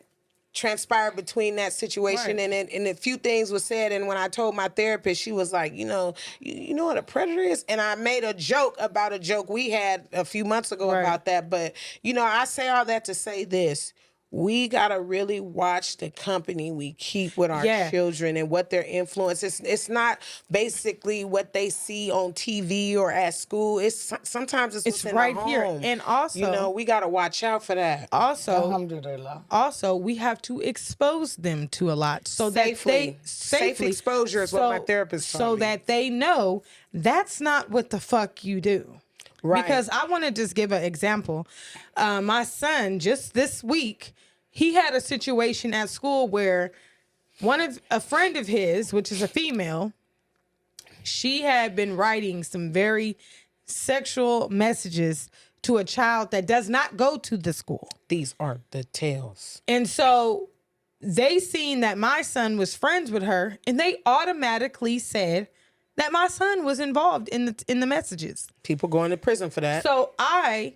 transpired between that situation, Right. and a few things was said, and when I told my therapist, she was like, you know what a predator is? And I made a joke about a joke we had a few months ago Right. about that, but I say all that to say this: we gotta really watch the company we keep with our Yeah. children and what their influence is. It's not basically what they see on TV or at school. Sometimes it's what's in right the here. home. And also, you know, we gotta watch out for that. also, Alhamdulillah. we have to expose them to a lot so that Safely. they Safe exposure is what my therapist taught so me. that they know that's not what the fuck you do. Right. Because I want to just give an example. My son just this week, he had a situation at school where a friend of his, which is a female, she had been writing some very sexual messages to a child that does not go to the school. These are the tales. And so they seen that my son was friends with her, and they automatically said that my son was involved in the messages. People going to prison for that. So I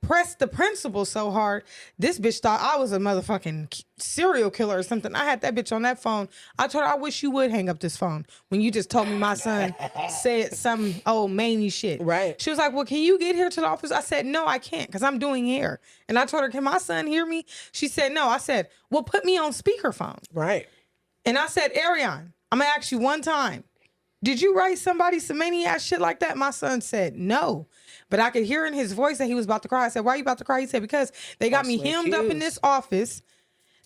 pressed the principal so hard, this bitch thought I was a motherfucking serial killer or something. I had that bitch on that phone. I told her, I wish you would hang up this phone when you just told me my son said some old mangy shit. Right. She was like, well, can you get here to the office? I said, no, I can't because I'm doing hair. And I told her, can my son hear me? She said, no. I said, well, put me on speakerphone. Right. And I said, Ariane, I'm going to ask you one time. Did you write somebody some maniac shit like that? My son said, no. But I could hear in his voice that he was about to cry. I said, why are you about to cry? He said, because they got me hemmed up in this office.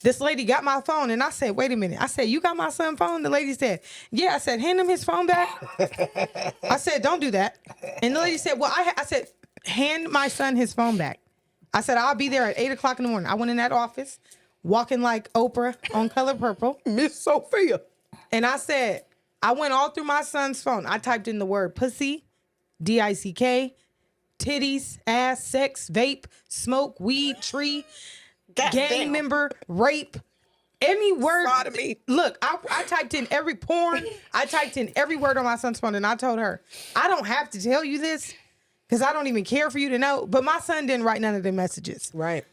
This lady got my phone. And I said, wait a minute. I said, you got my son's phone? The lady said, yeah. I said, hand him his phone back. I said, don't do that. And the lady said, well, I said, hand my son his phone back. I said, I'll be there at 8 o'clock in the morning. I went in that office, walking like Oprah on Color Purple. Miss Sophia. And I said, I went all through my son's phone. I typed in the word pussy, DICK, titties, ass, sex, vape, smoke, weed, tree, gang member, rape, any word. Sodomy. Look, I typed in every porn. I typed in every word on my son's phone, and I told her, I don't have to tell you this because I don't even care for you to know. But my son didn't write none of the messages. Right.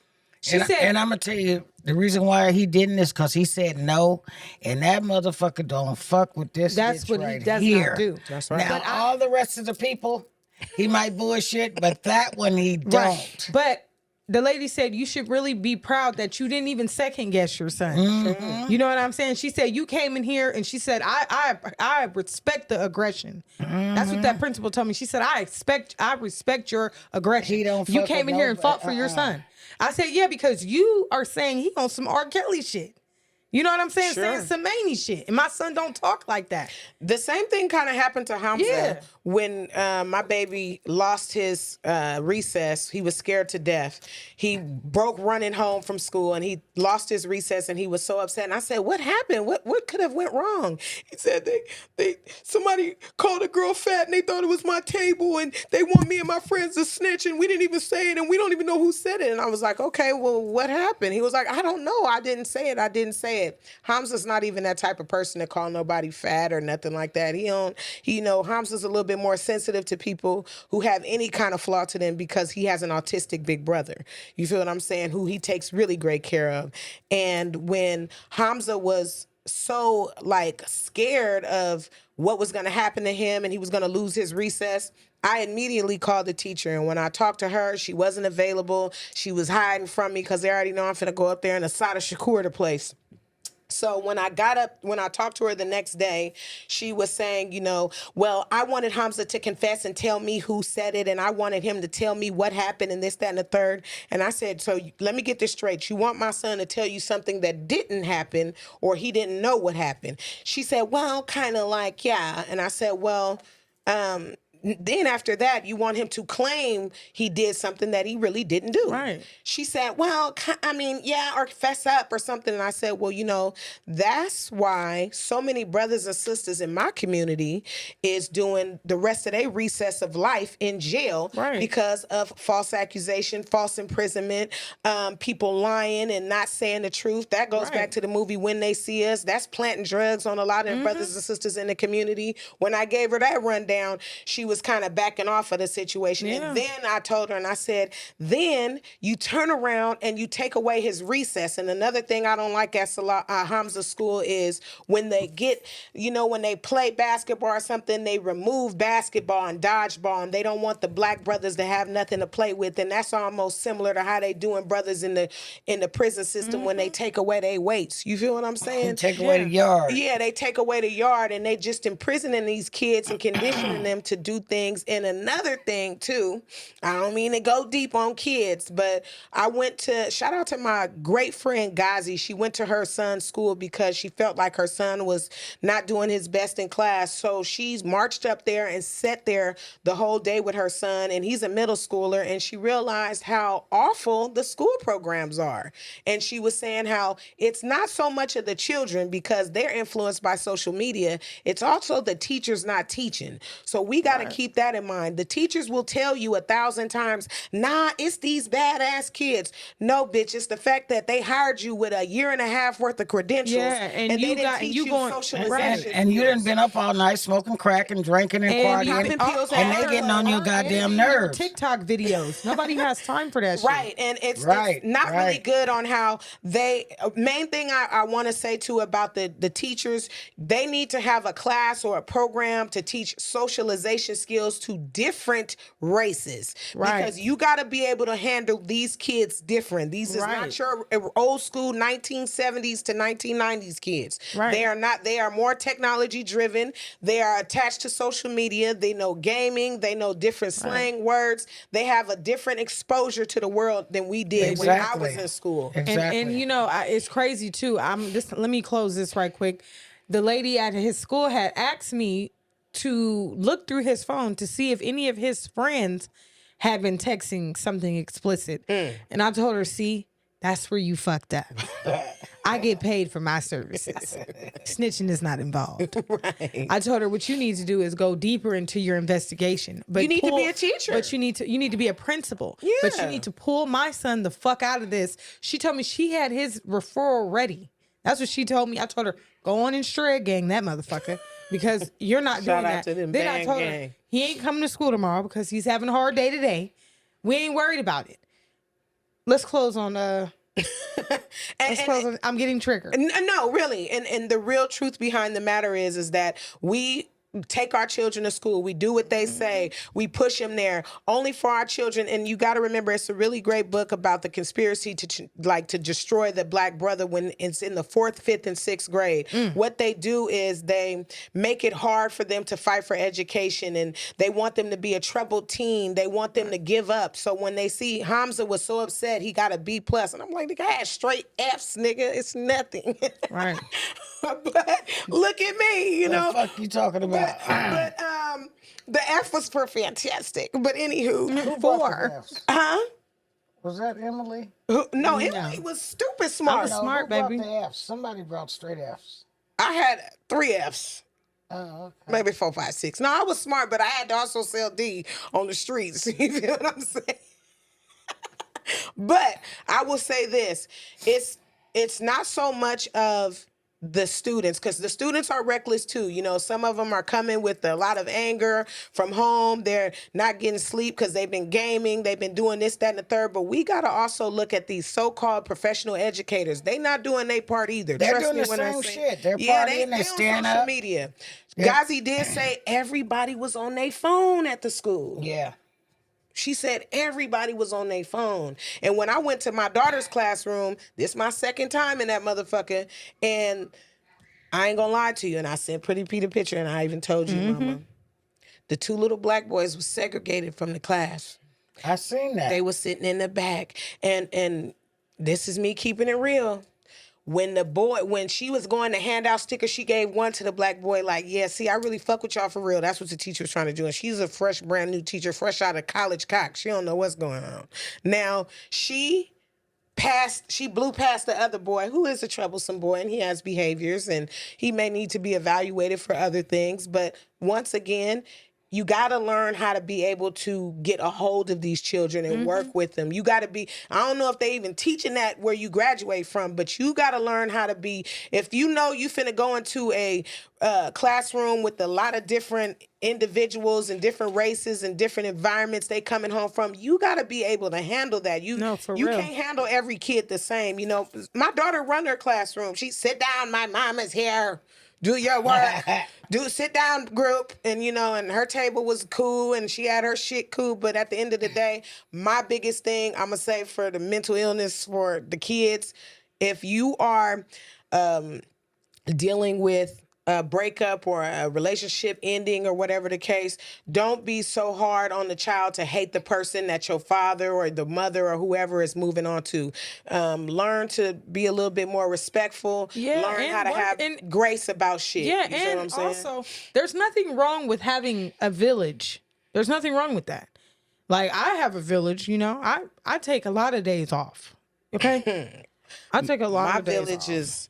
She said, And I'm gonna tell you the reason why he didn't is because he said no, and that motherfucker don't fuck with this. that's bitch what right he does here. not do. That's right. Now all the rest of the people, he might bullshit, but that one he don't. Right. But the lady said you should really be proud that you didn't even second guess your son. Mm-hmm. You know what I'm saying? She said you came in here and she said I respect the aggression. That's what that principal told me. She said I respect your aggression. He don't you fuck came with in here and nobody. fought for your son. I said yeah because you are saying he on some R. Kelly shit. You know what I'm saying? Sure. Saying some manny shit. And my son don't talk like that. The same thing kind of happened to Hamza Yeah. when my baby lost his recess. He was scared to death. He broke running home from school and he lost his recess and he was so upset. And I said, "What happened? What could have went wrong?" He said somebody called a girl fat and they thought it was my table and they want me and my friends to snitch and we didn't even say it and we don't even know who said it. And I was like, "Okay, well, what happened?" He was like, "I don't know. I didn't say it. I didn't say it." Hamza's not even that type of person to call nobody fat or nothing like that. Hamza's a little bit more sensitive to people who have any kind of flaw to them because he has an autistic big brother. You feel what I'm saying? Who he takes really great care of. And when Hamza was so scared of what was going to happen to him and he was going to lose his recess, I immediately called the teacher. And when I talked to her, she wasn't available. She was hiding from me because they already know I'm finna go up there and Asada Shakur the place. So when I talked to her the next day, she was saying, well, I wanted Hamza to confess and tell me who said it, and I wanted him to tell me what happened and this, that, and the third. And I said, so let me get this straight. You want my son to tell you something that didn't happen or he didn't know what happened? She said, well, kind of like, yeah. And I said, well, then after that, you want him to claim he did something that he really didn't do. Right. She said, well, yeah, or fess up or something. And I said, well, that's why so many brothers and sisters in my community is doing the rest of their recess of life in jail because of false accusation, false imprisonment, people lying and not saying the truth. That goes back to the movie When They See Us. That's planting drugs on a lot of brothers and sisters in the community. When I gave her that rundown, she was was kind of backing off of the situation. And then I told her, and I said, then you turn around and you take away his recess. And another thing I don't like at Hamza school is when they get, when they play basketball or something, they remove basketball and dodgeball, and they don't want the black brothers to have nothing to play with. And that's almost similar to how they doing brothers in the prison system when they take away their weights. You feel what I'm saying? Take away the yard. Yeah, they take away the yard, and they just imprisoning these kids and conditioning them to do things. And another thing too, I don't mean to go deep on kids, but I went to, shout out to my great friend Ghazi. She went to her son's school because she felt like her son was not doing his best in class. So she's marched up there and sat there the whole day with her son, and he's a middle schooler, and she realized how awful the school programs are. And she was saying how it's not so much of the children because they're influenced by social media. It's also the teachers not teaching. So we got to keep that in mind. The teachers will tell you 1,000 times, nah, it's these badass kids. No, bitch, it's the fact that they hired you with a year and a half worth of credentials. Yeah, and you they didn't got- teach you going- socialization. And you done been up all night smoking crack and drinking and popping partying, pills and they after getting on your goddamn nerves. TikTok videos. Nobody has time for that shit. Right, and it's Right, not really right. good on how they. Main thing I want to say too about the teachers, they need to have a class or a program to teach socialization skills to different races. Right. Because you got to be able to handle these kids different. These is not your old school 1970s to 1990s kids. Right. They are not. They are more technology driven. They are attached to social media. They know gaming. They know different slang words. They have a different exposure to the world than we did when I was in school. Exactly. And it's crazy too. Let me close this right quick. The lady at his school had asked me to look through his phone to see if any of his friends had been texting something explicit. And I told her, see, that's where you fucked up. I get paid for my services. Snitching is not involved. Right. I told her what you need to do is go deeper into your investigation. But You need to be a teacher. But you need to be a principal. But you Yeah. need to pull my son the fuck out of this. She told me she had his referral ready. That's what she told me. I told her, go on and shred gang that motherfucker. Because you're not Shout doing out that. to them Then I band told her gang. he ain't coming to school tomorrow because he's having a hard day today. We ain't worried about it. Let's close on I'm getting triggered. No, really. And the real truth behind the matter is that we take our children to school. We do what they say. We push them there only for our children. And you got to remember, it's a really great book about the conspiracy to destroy the black brother when it's in the 4th, 5th, and 6th grade. What they do is they make it hard for them to fight for education, and they want them to be a troubled teen. They want them to give up. So when they see Hamza was so upset, he got a B+. And I'm like, the guy had straight Fs, nigga. It's nothing. Right. But look at me, you know. What the fuck you talking about? But the F was for fantastic. But anywho, Who brought the Fs? huh? Was that Emily? No, Emily was stupid smart. was smart, who brought baby. the Fs? Somebody brought straight Fs. I had 3 Fs. Oh, okay. Maybe 4, 5, 6. No, I was smart, but I had to also sell D on the streets. You feel what I'm saying? But I will say this: it's not so much of the students, because the students are reckless too. You know, some of them are coming with a lot of anger from home. They're not getting sleep because they've been gaming. They've been doing this, that, and the third. But we got to also look at these so-called professional educators. They not doing their part either. They're Trust doing me the when I same say- shit. They're yeah, partying, they on stand social up. media. Yeah. Ghazi did say everybody was on their phone at the school. Yeah. She said everybody was on their phone. And when I went to my daughter's classroom, this my second time in that motherfucker, and I ain't gonna lie to you, and I sent Pretty Pete a picture, and I even told you, Mama, the 2 little black boys was segregated from the class. I seen that. They was sitting in the back, and this is me keeping it real. When she was going to hand out stickers, she gave one to the black boy, like, yeah, see, I really fuck with y'all for real. That's what the teacher was trying to do. And she's a fresh, brand new teacher, fresh out of college cock. She don't know what's going on. Now, she blew past the other boy, who is a troublesome boy, and he has behaviors, and he may need to be evaluated for other things. But once again, you got to learn how to be able to get a hold of these children and work with them. You got to be, I don't know if they even teaching that where you graduate from, but you got to learn how to be, if you know you finna go into a classroom with a lot of different individuals and different races and different environments they coming home from, you got to be able to handle that. You real. can't handle every kid the same. You know, my daughter run her classroom. She sit down, my mama's here. Do your work. Do sit down group. And, you know, and her table was cool and she had her shit cool. But at the end of the day, my biggest thing, I'm going to say for the mental illness for the kids, if you are dealing with a breakup or a relationship ending or whatever the case, don't be so hard on the child to hate the person that your father or the mother or whoever is moving on to. Learn to be a little bit more respectful. Learn how to have grace about shit. Yeah, you see what I'm and saying? also, there's nothing wrong with having a village. There's nothing wrong with that. Like, I have a village, you know. I take a lot of days off, okay? I take a lot of days off. My village is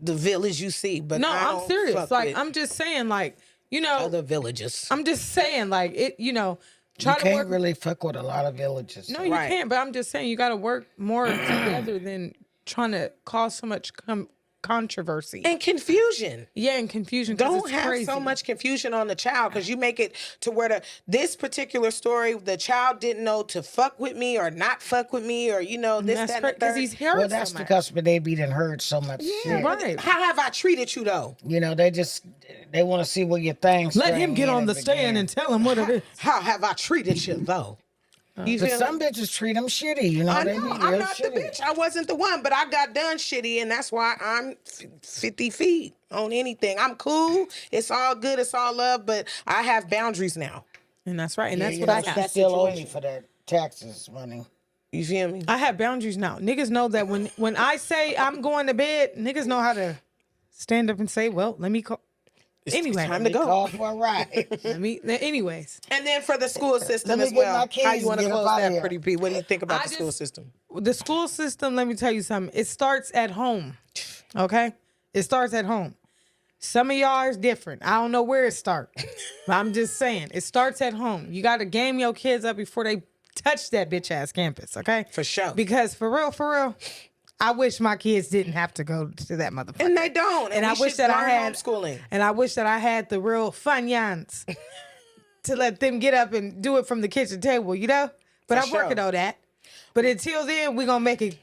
the village you see, but no, I I'm don't serious. fuck Like, with I'm just saying, like, you know, other villages. I'm just saying, like, it, you know, You try to can't work. really fuck with a lot of villages. No, you Right. can't. But I'm just saying, you got to work more together than trying to cause so much controversy. And confusion. Yeah, and confusion. 'Cause Don't it's have crazy. so much confusion on the child because you make it to where this particular story, the child didn't know to fuck with me or not fuck with me or, you know, this, That's that, and the because third. he's heard Well, that's so much. because they be done heard so much shit. Right. How have I treated you though? You know, they want to see where your things. Let him get on the stand and tell him what it is. How have I treated you though? You But feel some me? bitches treat them shitty. You know, I they know, be I'm real not the shitty. bitch. I wasn't the one, but I got done shitty, and that's why I'm 50 feet on anything. I'm cool. It's all good. It's all love, but I have boundaries now. And that's right. And that's You what know, I you have. still owe me for that taxes money. You feel me? I have boundaries now. Niggas know that when I say I'm going to bed, niggas know how to stand up and say, well, let me call. Anyway, time to go. Call for a ride. anyways. And then for the school system me as get well. my keys How you want to and get close up outta that, here. Pretty P? What do you think about I the school just- system? The school system, let me tell you something. It starts at home. Okay? It starts at home. Some of y'all is different. I don't know where it starts. But I'm just saying, it starts at home. You got to game your kids up before they touch that bitch ass campus, okay? For sure. Because for real, I wish my kids didn't have to go to that motherfucker. And they don't. And we I wish should that I learn had homeschooling. And I wish that I had the real funyuns to let them get up and do it from the kitchen table, you know? But For I'm working sure. on that. But until then, we're gonna make it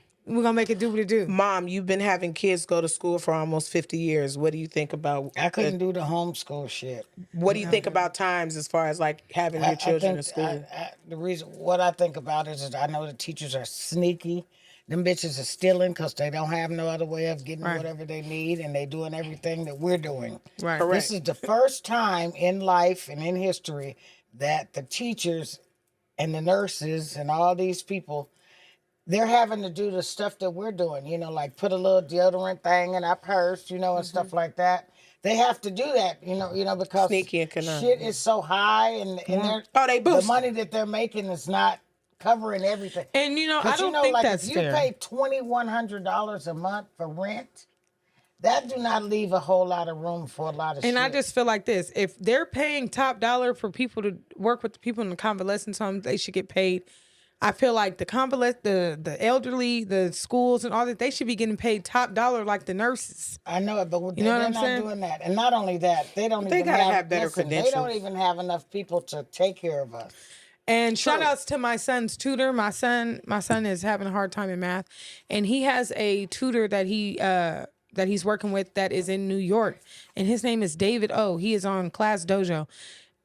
do what it do. Mom, you've been having kids go to school for almost 50 years. What do you think about I couldn't do the homeschool shit. what do you think about times as far as like having your children in school? The reason what I think about is I know the teachers are sneaky. Them bitches are stealing because they don't have no other way of getting whatever they need, and they doing everything that we're doing. Right. Correct. This is the first time in life and in history that the teachers and the nurses and all these people, they're having to do the stuff that we're doing, you know, like put a little deodorant thing in our purse, you know, and stuff like that. They have to do that, you know, because Sneaky and cunning. shit is so high, and they the boosting. money that they're making is not covering everything. And you know, I 'Cause, don't think like that's if you fair. pay $2,100 a month for rent, that do not leave a whole lot of room for a lot of shit. And I just feel like this: if they're paying top dollar for people to work with the people in the convalescence homes, they should get paid. I feel like the elderly, the schools, and all that, they should be getting paid top dollar like the nurses. I know it, but know they're what I'm not saying? doing that. And not only that, they don't They even gotta have better They credentials. don't even have enough people to take care of us. And shout outs to my son's tutor. My son is having a hard time in math, and he has a tutor that he's working with that is in New York, and his name is David O. He is on Class Dojo.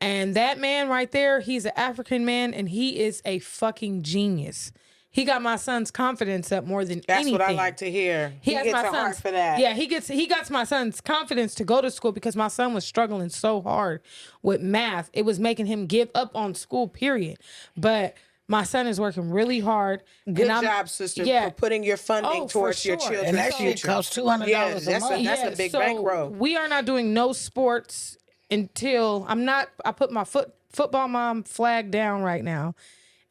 And that man right there, he's an African man, and he is a fucking genius. He got my son's confidence up more than That's anything. what I like to hear. He has gets my a heart son's for that. Yeah, he got my son's confidence to go to school because my son was struggling so hard with math. It was making him give up on school, period. But my son is working really hard. Good and job, sister, Yeah. for putting your funding Oh, for towards your sure. children's And that shit future. costs $200 a month. That's a big so bankroll. we are not doing no sports until I put my football mom flag down right now.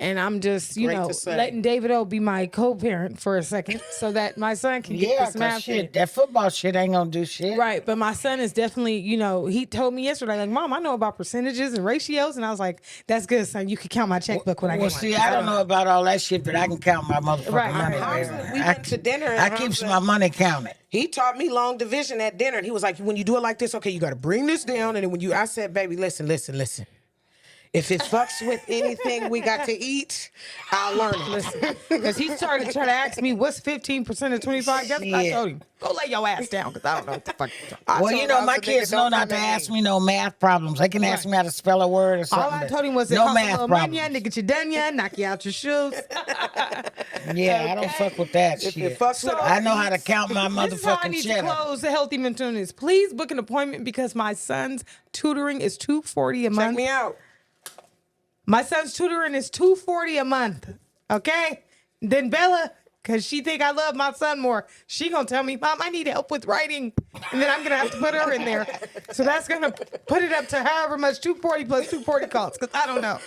And I'm just, Great to say. letting David O be my co-parent for a second so that my son can get Yeah, this 'cause math shit, shit. that football shit ain't gonna do shit. Right, but my son is definitely, he told me yesterday, like, Mom, I know about percentages and ratios, and I was like, that's good, son. You can count my checkbook when I Well, get one. see, I don't know about all that shit, but I can count my motherfucking Right, money. right, baby. right. We went to dinner and I keeps Hamza- my money counted. He taught me long division at dinner, and he was like, when you do it like this, okay, you got to bring this down, and then when I said, baby, listen. If it fucks with anything we got to eat, I'll learn it. Listen, because he started trying to ask me what's 15% of 25. That's what I Shit. told him. Go lay your ass down, because I don't know what the fuck you're talking about. Well, you know, my kids know not to ask me no math problems. They can ask me how to spell a word or something. All I but told him was, no math problems. nigga, you done ya, knock you out your shoes. Yeah, I don't fuck with that If shit. it fucks with I know how to count my This is how I motherfucking need to cheddar. close the Healthy Mental Illness. Please book an appointment because my son's tutoring is $240 a Check month. me out. My son's tutoring is $240 a month. Okay? Then Bella, because she think I love my son more, she gonna tell me, Mom, I need help with writing. And then I'm gonna have to put her in there. So that's gonna put it up to however much 240 plus 240 costs, because I don't know.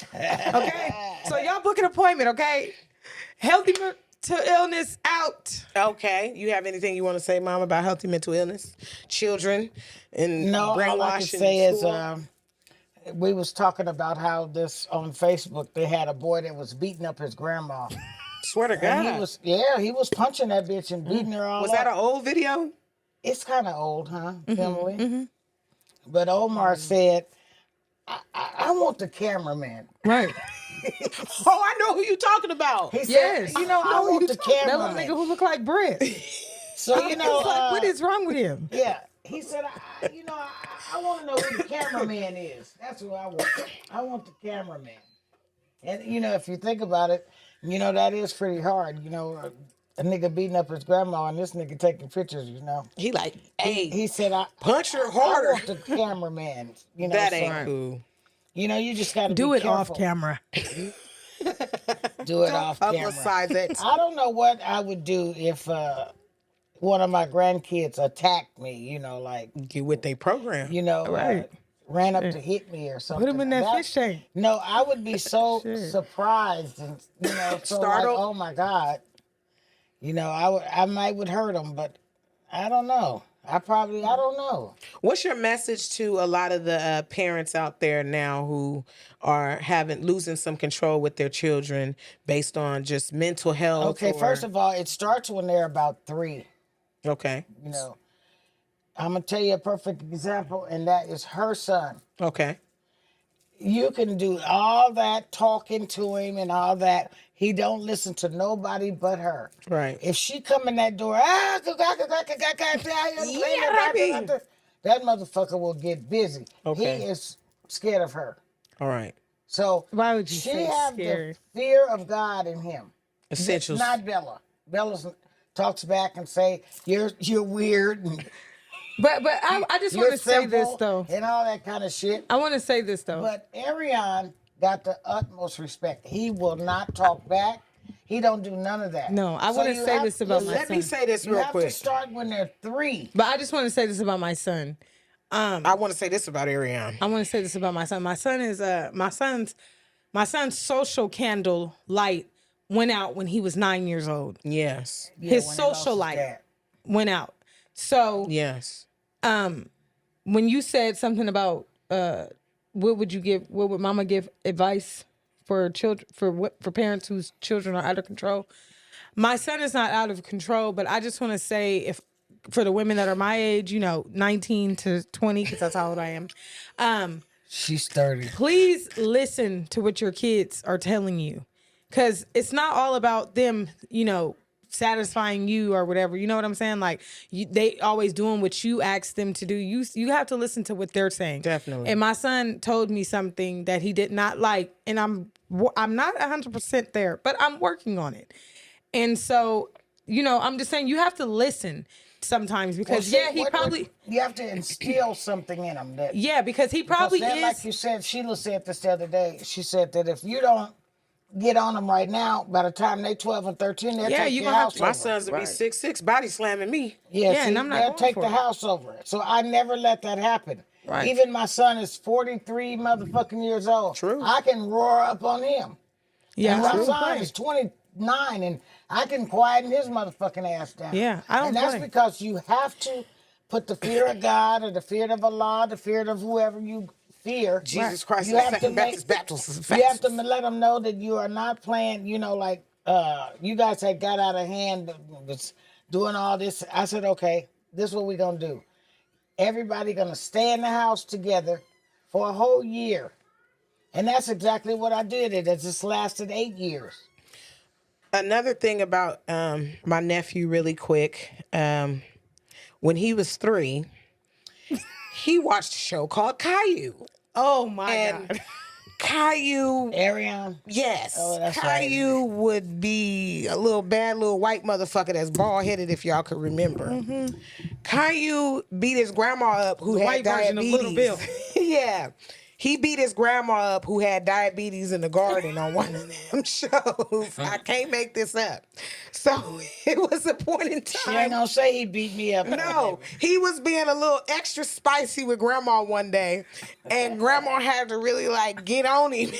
Okay? So y'all book an appointment, okay? Healthy Mental Illness out. Okay. You have anything you want to say, Mom, about healthy mental illness, children, and No, brainwashing? all I can say is we was talking about how this on Facebook they had a boy that was beating up his grandma. Swear to God. And he was punching that bitch and beating her all Was up. that an old video? It's kind of old, huh, Emily? Mm-hmm. But Omar said, I want the cameraman. Right. Oh, I know who you talking about. He said, Yes. you know, I want the That little cameraman. nigga who look like Brett. So, you know, It's like, what is wrong with him? yeah. He said, I want to know who the cameraman is. That's who I want. I want the cameraman. And, you know, if you think about it, you know, that is pretty hard. You know, a nigga beating up his grandma and this nigga taking pictures, you know. He like, hey, He said, punch her I harder. want the cameraman. You know, That so, ain't cool. You know, you just got to Do be it careful. off camera. Do it off camera. Publicize it. I don't know what I would do if one of my grandkids attacked me, you know, like, Get with they program. you know, Right. ran up to hit me or something. Put him in that fish tank. No, I would be so surprised and, you know, so like, Startled? oh my God. You know, I might would hurt him, but I don't know. I don't know. What's your message to a lot of the parents out there now who are losing some control with their children based on just mental health? Okay, first of all, it starts when they're about 3. Okay. You know, I'm gonna tell you a perfect example, and that is her son. Okay. You can do all that talking to him and all that. He don't listen to nobody but her. Right. If she come in that door, that motherfucker will get busy. Okay. He is scared of her. All right. So Why would you she say have scared? the fear of God in him. Essentials. Not Bella. Bella talks back and say you're weird and But I just you're want to say this simple though. and all that kind of shit. I want to say this though. But Arion got the utmost respect. He will not talk back. He don't do none of that. No, I So want to you say have- this about my Let me son. say this You real have quick. to start when they're 3. But I just want to say this about my son. I want to say this about Ariane. I want to say this about my son. My son is my son's social candle light went out when he was 9 years old. Yes. His when he lost social his light dad. went out. So Yes. when you said something about what would mama give advice for children for parents whose children are out of control? My son is not out of control, but I just want to say if for the women that are my age, 19 to 20, because that's how old I am, She's 30. please listen to what your kids are telling you, because it's not all about them, satisfying you or whatever. You know what I'm saying? Like they always doing what you ask them to do. You have to listen to what they're saying. Definitely. And my son told me something that he did not like, and I'm not 100% there, but I'm working on it. And so, I'm just saying you have to listen sometimes because you have to instill something in them. Because he probably then, is. like you said, Sheila said this the other day. She said that if you don't get on them right now, by the time they 12 and 13, they'll take you your gonna have house to- over. My son's will be 6'6", body slamming me. Yeah, and see, I'm not they'll going take for the it. house over. So I never let that happen. Right. Even my son is 43 motherfucking years old. True. I can roar up on him. Yeah, And I don't Rahsaan blame. is 29, and I can quieten his motherfucking ass down. Yeah, I don't And that's blame. because you have to put the fear of God or the fear of Allah, the fear of whoever you fear. Jesus Christ, You the have to second make, Baptist. you have to let them know that you are not playing, like you guys had got out of hand, was doing all this. I said, okay, this is what we're going to do. Everybody going to stay in the house together for a whole year. And that's exactly what I did. It just lasted 8 years. Another thing about my nephew, really quick, when he was 3, he watched a show called Caillou. Oh my And God. Caillou, Ariane? yes, Oh, that's right. Caillou would be a little bad little white motherfucker that's bald headed, if y'all could remember. Caillou beat his grandma up who had white version of diabetes. Little Bill. Yeah. He beat his grandma up who had diabetes in the garden on one of them shows. I can't make this up. So it was a point in She time. ain't gonna say he beat me up. No, he was being a little extra spicy with grandma one day, and grandma had to really like get on him.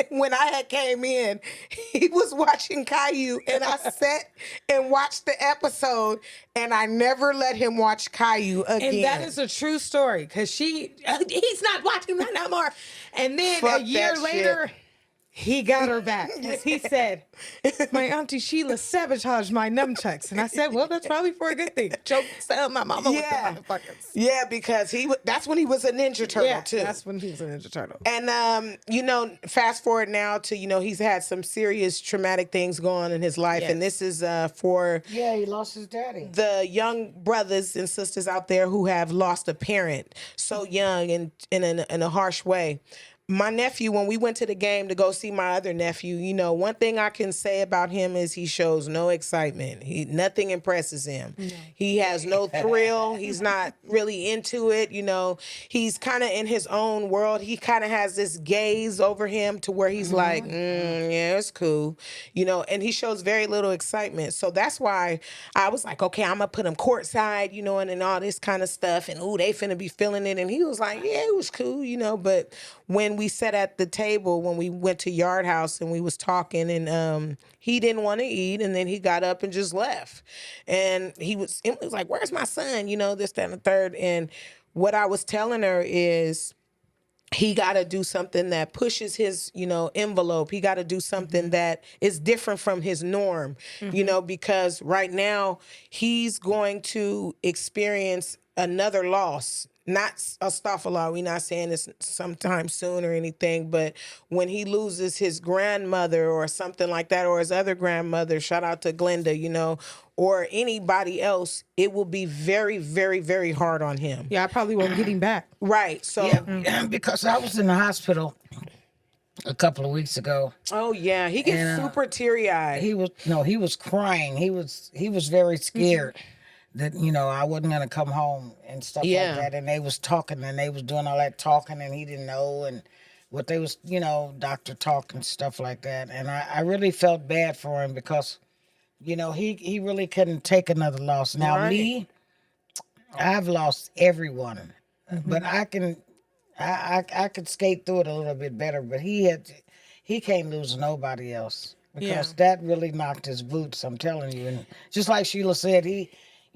When I had came in, he was watching Caillou, and I sat and watched the episode, and I never let him watch Caillou again. And that is a true story because he's not watching that no more. And then Fuck a year that later, he got her back. 'Cause he said, my auntie Sheila sabotaged my nunchucks. And I said, well, that's probably for a good thing. Joke, tell my mama Yeah. with the motherfuckers. Yeah, because that's when he was a Ninja Turtle Yeah, too. that's when he was a Ninja Turtle. And fast forward now to he's had some serious traumatic things go on in his life, Yes. and this is for Yeah, he lost his daddy. the young brothers and sisters out there who have lost a parent so young and in a harsh way. My nephew, when we went to the game to go see my other nephew, one thing I can say about him is he shows no excitement. Nothing impresses him. No. He has no thrill. He's not really into it. He's kind of in his own world. He kind of has this gaze over him to where he's like, yeah, it's cool. And he shows very little excitement. So that's why I was like, okay, I'm going to put him courtside, and all this kind of stuff. And, they finna be feeling it. And he was like, yeah, it was cool, but when we sat at the table, when we went to Yard House and we was talking, and he didn't want to eat, and then he got up and just left. And it was like, where's my son? This, that, and the third. And what I was telling her is he got to do something that pushes his, envelope. He got to do something that is different from his norm, because right now he's going to experience another loss. Not astaghfirullah, we're not saying this sometime soon or anything, but when he loses his grandmother or something like that, or his other grandmother, shout out to Glenda, or anybody else, it will be very, very, very hard on him. Yeah, I probably won't get him back. Right. So Yeah, because I was in the hospital a couple of weeks ago. Oh yeah, he gets super teary-eyed. He was crying. He was very scared that I wasn't gonna come home and stuff like that. And they was talking and they was doing all that talking and he didn't know and what they was doctor talk and stuff like that. And I really felt bad for him because he really couldn't take another loss. Now me, I've lost everyone, but I could skate through it a little bit better. But he can't lose nobody else because that really knocked his boots. I'm telling you. And just like Sheila said,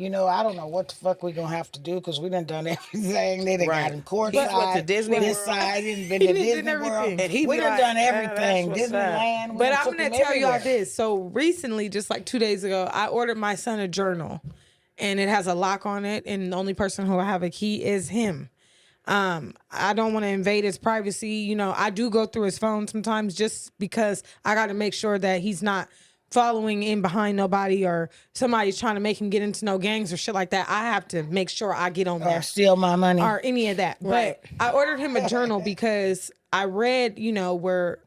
I don't know what the fuck we gonna have to do because we done everything. They done got him courtside. He went to Disney this World. side, he done been to Disney World. And he We be done like, done "Ah, everything. that's what's up." Disneyland. But I'm going to tell y'all this. So recently, just like 2 days ago, I ordered my son a journal and it has a lock on it. And the only person who will have a key is him. I don't want to invade his privacy. I do go through his phone sometimes just because I got to make sure that he's not following in behind nobody or somebody's trying to make him get into no gangs or shit like that. I have to make sure I get on Or there. steal my money. Or any of that. Right. But I ordered him a journal because I read, where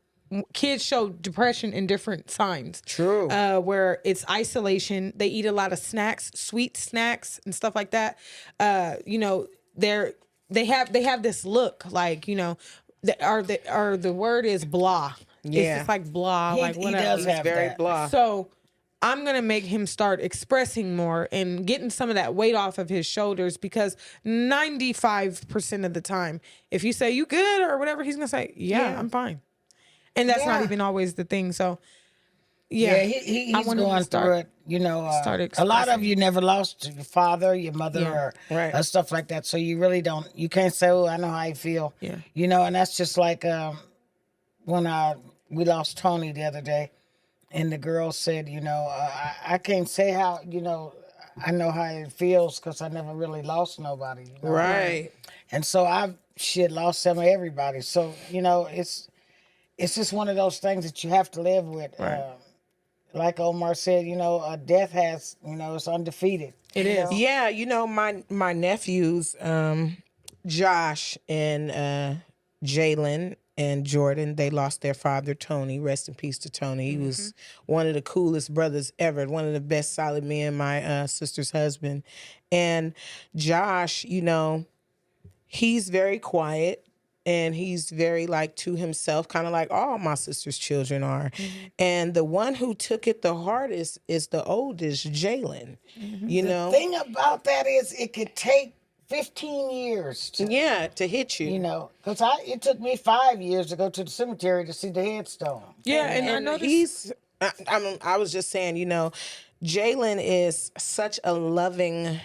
kids show depression in different signs. True. Where it's isolation. They eat a lot of snacks, sweet snacks and stuff like that. They have this look like, the word is blah. Yeah. It's just like blah, like he whatever. does have Very that. blah. So I'm going to make him start expressing more and getting some of that weight off of his shoulders because 95% of the time, if you say you good or whatever, he's going to say, yeah, I'm fine. And that's not Yeah. even always the thing. So, Yeah, yeah. he's I wanted to going start- through it. You know, start a lot of expressing. you never lost your father, your mother, Yeah, or right. stuff like that. So you really don't. You can't say, "Oh, I know how you feel." Yeah. You know, and that's just like when we lost Tony the other day, and the girl said, you know, I can't say how. You know, I know how it feels because I never really lost nobody. You know? Right. And so I've lost some of everybody. So you know, it's just one of those things that you have to live with. Right. Like Omar said, you know, death has, you know, it's undefeated. It is. Yeah, you know, my nephews, Josh and Jalen and Jordan, they lost their father, Tony. Rest in peace to Tony. He was one of the coolest brothers ever, one of the best solid men, my sister's husband. And Josh, you know, he's very quiet and he's very like to himself, kind of like all my sister's children are. And the one who took it the hardest is the oldest, Jalen. You know, Thing about that is it could take 15 years to, yeah, to hit you. you know, because it took me 5 years to go to the cemetery to see the headstone. Yeah, and I And noticed I was just saying, you know, Jalen is such a loving,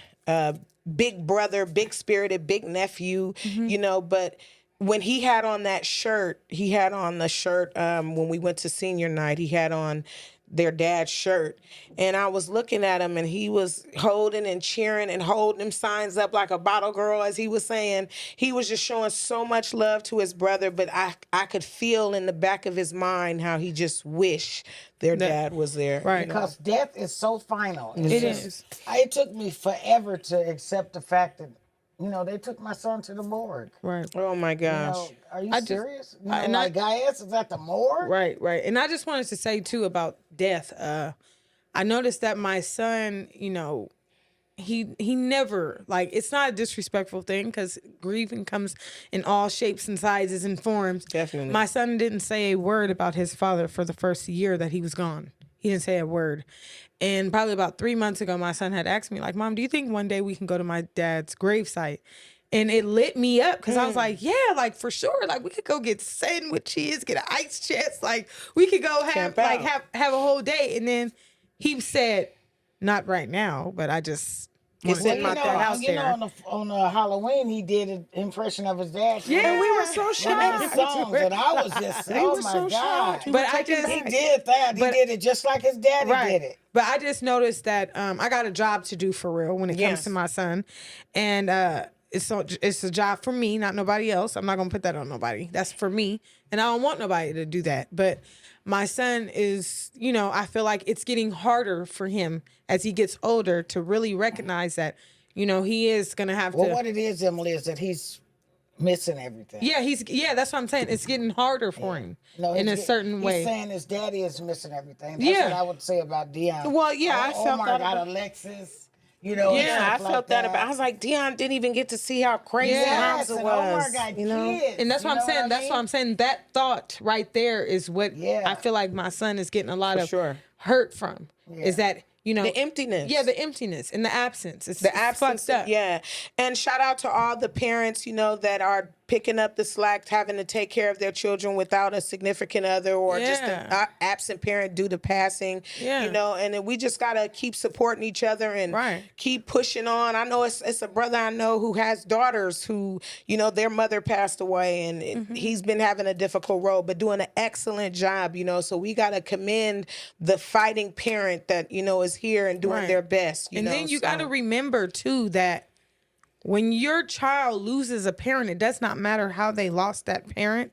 big brother, big spirited, big nephew, you know, but when he had on that shirt, he had on the shirt when we went to senior night, he had on their dad's shirt. And I was looking at him and he was holding and cheering and holding them signs up like a bottle girl, as he was saying. He was just showing so much love to his brother, but I could feel in the back of his mind how he just wished their dad was there. Right. you know? Because death is so final. It is. It took me forever to accept the fact that, you know, they took my son to the morgue. right. Oh my You gosh. know, are you I just- serious? You know, and I- like, guys, is at the morgue? Right, right. And I just wanted to say too about death. I noticed that my son, you know, he never, like, it's not a disrespectful thing because grieving comes in all shapes and sizes and forms. Definitely. My son didn't say a word about his father for the first year that he was gone. He didn't say a word. And probably about 3 months ago, my son had asked me, like, Mom, do you think one day we can go to my dad's gravesite? And it lit me up because I was like, yeah, like for sure. Like we could go get sandwiches, get an ice chest. Like we could go have Camp out. have a whole day. And then he said, not right now, but I just It's wanted in to my put that out you there. know, on Halloween, he did an impression of his dad. Yeah, we were so One of shocked. the songs, and I was just, oh were my so God. shocked. But I just He did that. He But- did it just like his daddy did it. But I just noticed that I got a job to do for real when it comes Yes. to my son, and it's a job for me, not nobody else. I'm not gonna put that on nobody. That's for me, and I don't want nobody to do that. But my son is, you know, I feel like it's getting harder for him as he gets older to really recognize that, you know, he is gonna have Well, to. what it is, Emily, is that he's missing everything. Yeah, that's what I'm saying. It's getting harder for him in a certain way. He's saying his daddy is missing everything. That's Yeah. what I would say about Dion. Well, yeah, I felt Omar that got about- a Lexus. You know, and Yeah, I stuff like felt that about. I was like, Dion didn't even get to see how crazy Yes, Hamza and was. Omar got you know, kids. And that's you what I'm know saying. I That's mean? what I'm saying. That thought right there is what Yeah. I feel like my son is getting a lot of sure. hurt from. Is that, you know, the emptiness. Yeah, the emptiness and the absence. It's the absence. fucked up. Yeah, and shout out to all the parents, you know, that are picking up the slack, having to take care of their children without a significant other or just an Yeah. absent parent due to passing. Yeah. You know, and then we just gotta keep supporting each other and Right. keep pushing on. I know it's a brother I know who has daughters who, you know, their mother passed away and he's been having a difficult road, but doing an excellent job, you know. So we gotta commend the fighting parent that, you know, is here and doing Right. their best. You And know, then you so- got to remember too that when your child loses a parent, it does not matter how they lost that parent.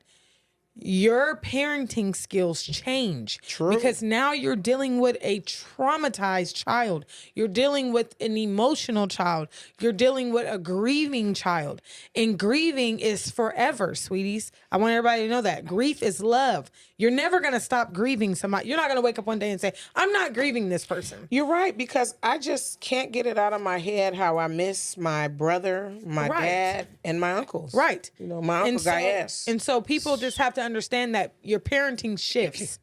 Your parenting skills change. True. Because now you're dealing with a traumatized child. You're dealing with an emotional child. You're dealing with a grieving child. And grieving is forever, sweeties. I want everybody to know that. Grief is love. You're never going to stop grieving somebody. You're not going to wake up one day and say, I'm not grieving this person. You're right, because I just can't get it out of my head how I miss my brother, my Right. dad, and my uncles. Right. You know, my uncle Gaius. And so people just have to understand that your parenting shifts.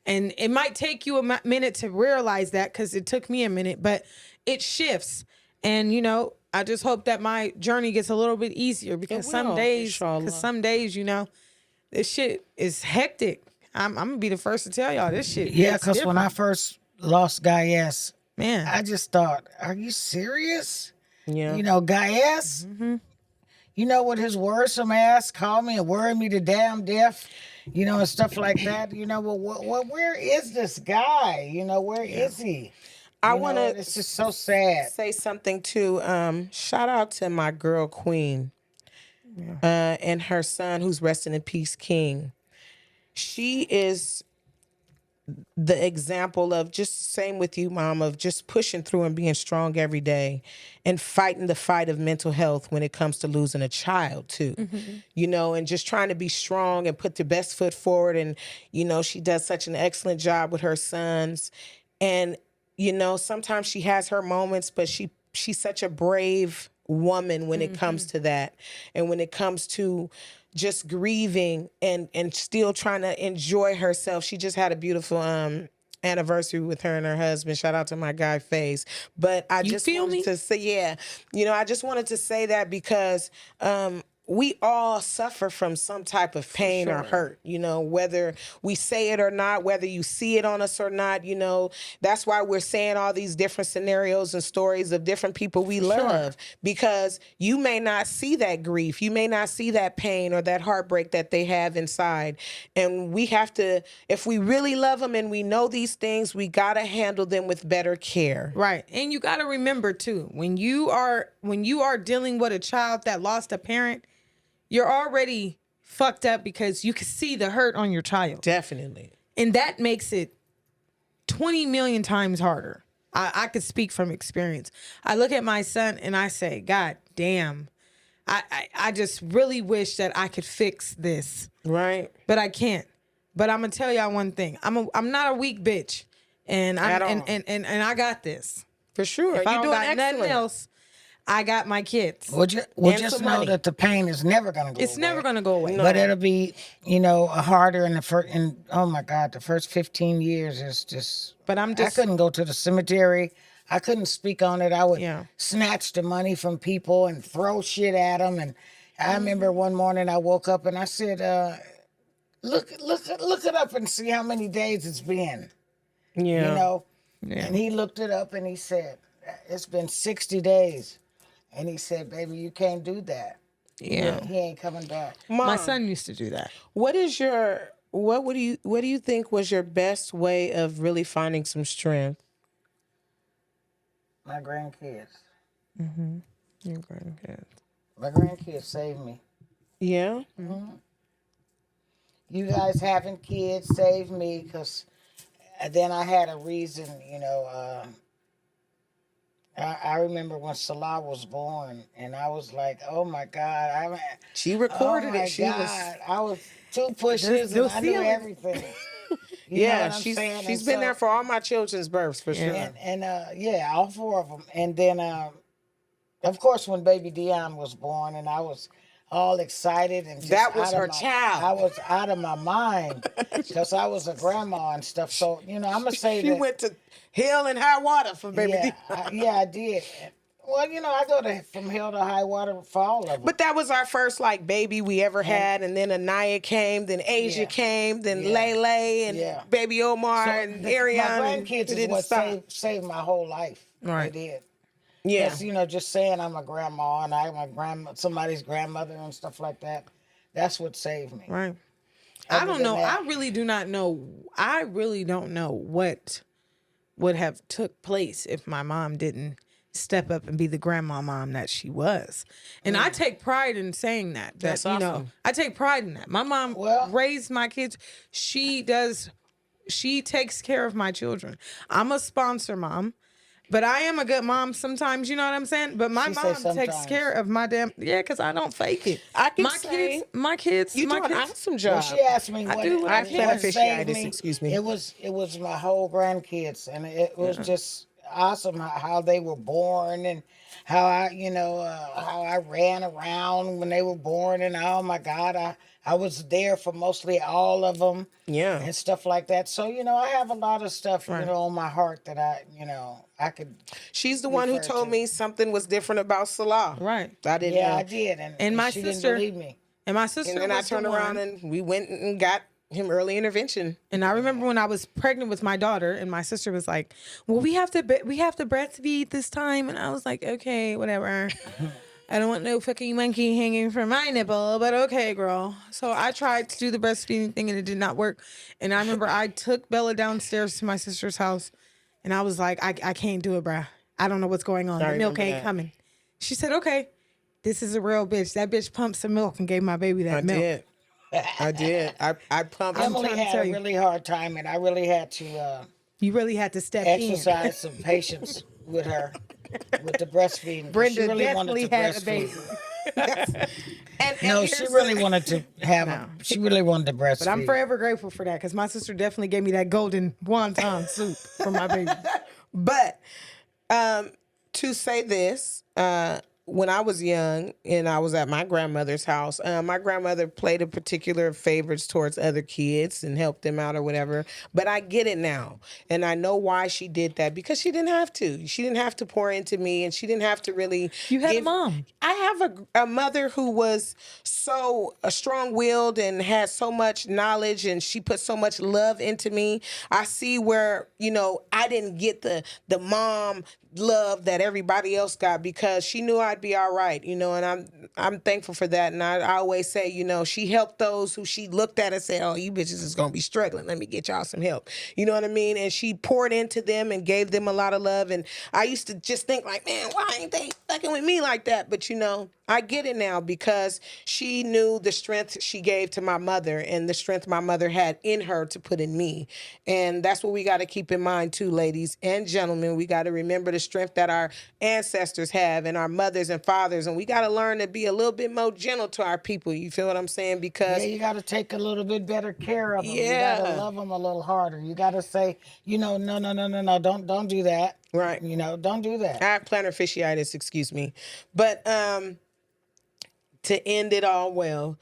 And it might take you a minute to realize that because it took me a minute, but it shifts. And, you know, I just hope that my journey gets a little bit easier because will, some days, inshallah. you know, this shit is hectic. I'm gonna be the first to tell y'all this shit. Yeah, it's because when I different. first lost Guy S, man, I just thought, are you serious? Yeah. You know, Guy S, you know what his worrisome ass called me and worried me to damn death, you know, and stuff like that. You know, well, where is this guy? You know, where is he? I You know, want it's to just so sad. say something too. Shout out to my girl Queen and her son, who's resting in peace, King. She is the example of just same with you, Mom, of just pushing through and being strong every day and fighting the fight of mental health when it comes to losing a child too. You know, and just trying to be strong and put the best foot forward. And, you know, she does such an excellent job with her sons. And, you know, sometimes she has her moments, but she's such a brave woman when it comes to that. And when it comes to just grieving and still trying to enjoy herself. She just had a beautiful anniversary with her and her husband. Shout out to my guy Faze. But I You just feel wanted me? to say, yeah, you know, I just wanted to say that because we all suffer from some type of pain or hurt, you know, whether we say it or not, whether you see it on us or not, you know, that's why we're saying all these different scenarios and stories of different people we love, because you may not see that grief. You may not see that pain or that heartbreak that they have inside. And we have to, if we really love them and we know these things, we got to handle them with better care. Right. And you got to remember too, when you are dealing with a child that lost a parent, you're already fucked up because you can see the hurt on your child. Definitely. And that makes it 20 million times harder. I could speak from experience. I look at my son and I say, God damn, I just really wish that I could fix this. Right. But I can't. But I'm gonna tell y'all one thing. I'm not a weak bitch. And At all. and I got this. For sure. If I You're don't doing got nothing excellent. else, I got my kids. Well, And just some know money. that the pain is never going to go It's away. never gonna go away. But it'll be, you know, harder in the first. And oh my God, the first 15 years is just. But I'm I just couldn't go to the cemetery. I couldn't speak on it. I would Yeah. snatch the money from people and throw shit at them. And I remember one morning I woke up and I said, "Look it up and see how many days it's been." Yeah. You know. Yeah. And he looked it up and he said, "It's been 60 days." And he said, "Baby, you can't do that. yeah. He ain't coming back." Mom, My son used to do that. what do you think was your best way of really finding some strength? My grandkids. Your grandkids. My grandkids saved me. Yeah. You guys having kids saved me because then I had a reason, you know. I remember when Salah was born, and I was like, "Oh my God!" She Oh recorded my it. She God! was I was 2 pushes, They'll and I knew seal it. everything. You know yeah, what I'm saying? she's And been so- there for all my children's births for sure. And yeah, all 4 of them. And then, of course, when baby Dion was born, and I was all excited and just That was out of her my- child. I was out of my mind because I was a grandma and stuff. So you know, I'm gonna say She that. went to hell and high water for baby Yeah, D. I did. Well, you know, I go from hell to high water for all of them. But that was our first like baby we ever had, and then Anaya came, then Asia Yeah. came, then Yeah. Lele and Yeah. baby Omar and Ariane. my and grandkids it is didn't what stop. saved my whole life. Right. They did. Yeah. Because, you know, just saying I'm a grandma and somebody's grandmother and stuff like that, that's what saved me. Right. I Other don't than know. that- I really do not know. I really don't know what would have took place if my mom didn't step up and be the grandma mom that she was. And I take pride in saying that. That's you know, awesome. I take pride in that. My mom Well- raised my kids. She takes care of my children. I'm a sponsor mom. But I am a good mom sometimes, you know what I'm saying? But my She say mom takes sometimes. care of my because I don't fake it. I can my say kids, You my do an kids. awesome When job. she asked me what, do what I what can. saved Beneficiaries, me, excuse me. it was my whole grandkids, and it was just awesome how they were born and how how I ran around when they were born, and oh my God, I was there for mostly all of them. Yeah. And stuff like that. So, you know, I have a lot of stuff, you know, on my heart that I could. She's the one who refer told to. me something was different about Salah. Right. I didn't Yeah, know. I did. And And my she sister- didn't believe me. And my sister And then I was the turned around one- and we went and got Him early intervention. And I remember when I was pregnant with my daughter, and my sister was like, "Well, we have to breastfeed this time," and I was like, "Okay, whatever. I don't want no fucking monkey hanging from my nipple, but okay, girl." So I tried to do the breastfeeding thing, and it did not work. And I remember I took Bella downstairs to my sister's house, and I was like, "I can't do it, bruh. I don't know what's going on. The milk remember ain't that. coming." She said, "Okay, this is a real bitch. That bitch pumped some milk and gave my baby that milk." I did. I pumped. Emily trying to had tell a you. really hard time, and I really had to You really had to step in. exercise some patience with her with the breastfeeding. 'cause Brenda she really wanted definitely to had a breastfeed. baby. And No, she really wanted to have. She really wanted to breastfeed. But I'm forever grateful for that because my sister definitely gave me that golden wonton soup for my baby. But to say this, when I was young and I was at my grandmother's house, my grandmother played a particular favorites towards other kids and helped them out or whatever. But I get it now. And I know why she did that, because she didn't have to. She didn't have to pour into me, and she didn't have to really. You had a mom. I have a mother who was so strong-willed and had so much knowledge, and she put so much love into me. I see where, I didn't get the mom love that everybody else got, because she knew I'd be all right, and I'm thankful for that. And I always say, she helped those who she looked at and said, "Oh, you bitches is gonna be struggling. Let me get y'all some help." You know what I mean? And she poured into them and gave them a lot of love. And I used to just think like, man, why ain't they fucking with me like that? But I get it now, because she knew the strength she gave to my mother and the strength my mother had in her to put in me. And that's what we got to keep in mind too, ladies and gentlemen. We got to remember the strength that our ancestors have and our mothers and fathers. And we got to learn to be a little bit more gentle to our people. You feel what I'm saying? Because you got to take a little bit better care of them. Yeah. You got to love them a little harder. You got to say, no, don't do that. Right. Don't do that. I have plantar fasciitis, excuse me. But to end it all well,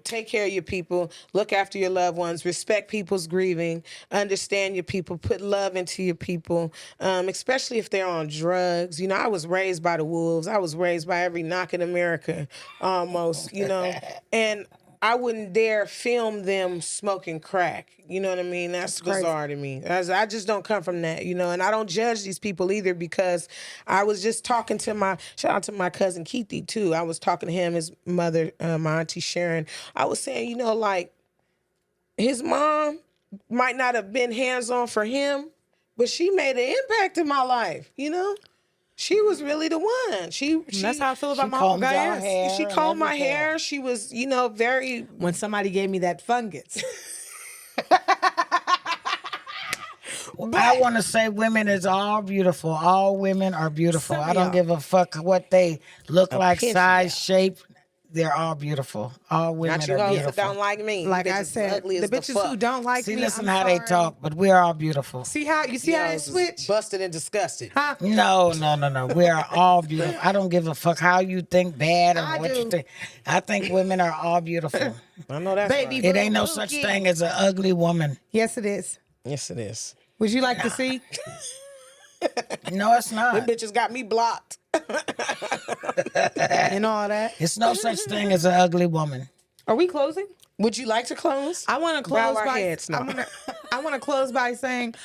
take care of your people, look after your loved ones, respect people's grieving, understand your people, put love into your people, especially if they're on drugs. I was raised by the wolves. I was raised by every knock in America almost, and I wouldn't dare film them smoking crack. You know what I mean? That's bizarre to me. I just don't come from that, and I don't judge these people either, because I was just talking to shout out to my cousin Keithy too. I was talking to him, his mother, my auntie Sharon. I was saying, like, his mom might not have been hands-on for him, but she made an impact in my life, She was really the one. That's how I feel about my combed uncle your Gaius. hair She and combed my everything. hair. She was, very. When somebody gave me that fungus. I want to say women is all beautiful. All women are beautiful. Some I of don't y'all. give a fuck what they look like, pinch size, shape. They're all beautiful. All women Not you are hoes that beautiful. don't like me. You Like I bitches said, ugly the as bitches fuck. who don't like See, me, listen I'm how they sorry. talk, but we're all beautiful. See how You I hoes is switch? busted and disgusted. Huh? No. We are all beautiful. I don't give a fuck how you think bad or I what do. you think. I think women are all beautiful. I know that's Baby right. It ain't no such Bookie. thing as an ugly woman. Yes, it is. Yes, it is. Would you like to see? No, it's Them not. bitches got me blocked. And all that. It's no such thing as an ugly woman. Are we closing? Would you like to close? I want to Bow close our by. heads, no. I want to close by saying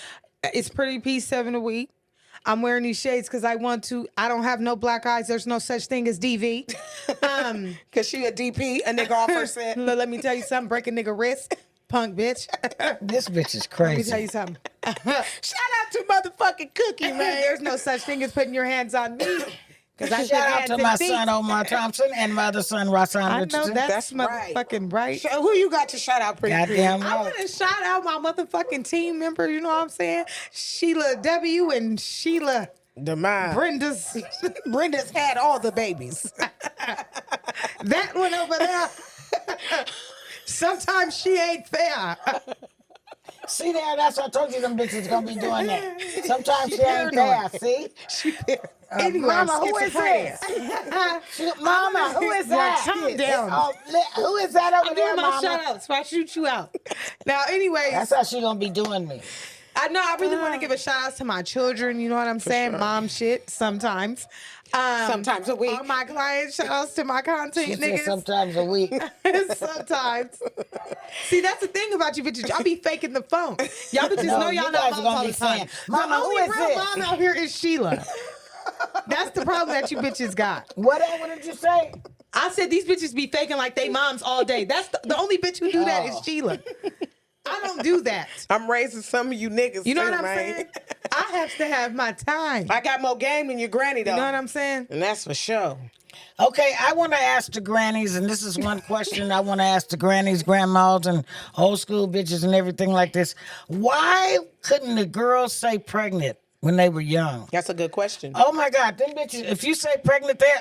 it's Pretty Peace 7 a week. I'm wearing these shades because I want to. I don't have no black eyes. There's no such thing as DV. Because she a DP, a nigga off her set. Let me tell you something. Break a nigga wrist, punk bitch. This bitch is Let me tell crazy. you something. Shout out to motherfucking Cookie, man. There's no such thing as putting your hands on me. Because I Shout out put to hands my in feet. son Omar Thompson and my other son Rasan I know Richardson. that's right. motherfucking right. Who you got to shout out, pretty Goddamn I right. want to shout out my motherfucking team member. You know what I'm saying? Sheila W. and Sheila The mind. Brenda's had all the babies. That one over there. Sometimes she ain't fair. See there, that's what I told you them bitches gonna be doing that. Sometimes she ain't there, see? Anyway, Mama, who is schizophrenia. this? Mama, who is that? Calm down. Oh, who is that over I'm there, doing my mama? shout outs, so I shoot you out. Now, anyways, That's how she gonna be doing me. I know I really want to give a shout out to my children. You know what I'm saying? sure. Mom shit sometimes. Sometimes a week. All my clients, shout outs to my content She said niggas. sometimes a week. Sometimes. See, that's the thing about you bitches. Y'all be faking the phone. Y'all bitches No, know you y'all guys not are moms gonna all be the time. saying, The "Mama, who only is real this?" mom out here is Sheila. That's the problem that you bitches got. What did you say? I said these bitches be faking like they moms all day. That's the only bitch who do that is Oh. Sheila. I don't do that. I'm raising some of you niggas. You know too, what I'm man. saying? I have to have my time. I got more game than your granny, though. You know what I'm saying? And that's for sure. Okay, I want to ask the grannies, and this is one question I want to ask the grannies, grandmas, and old school bitches and everything like this. Why couldn't the girls say pregnant when they were young? That's a good question. Oh my God, them bitches, if you say pregnant, they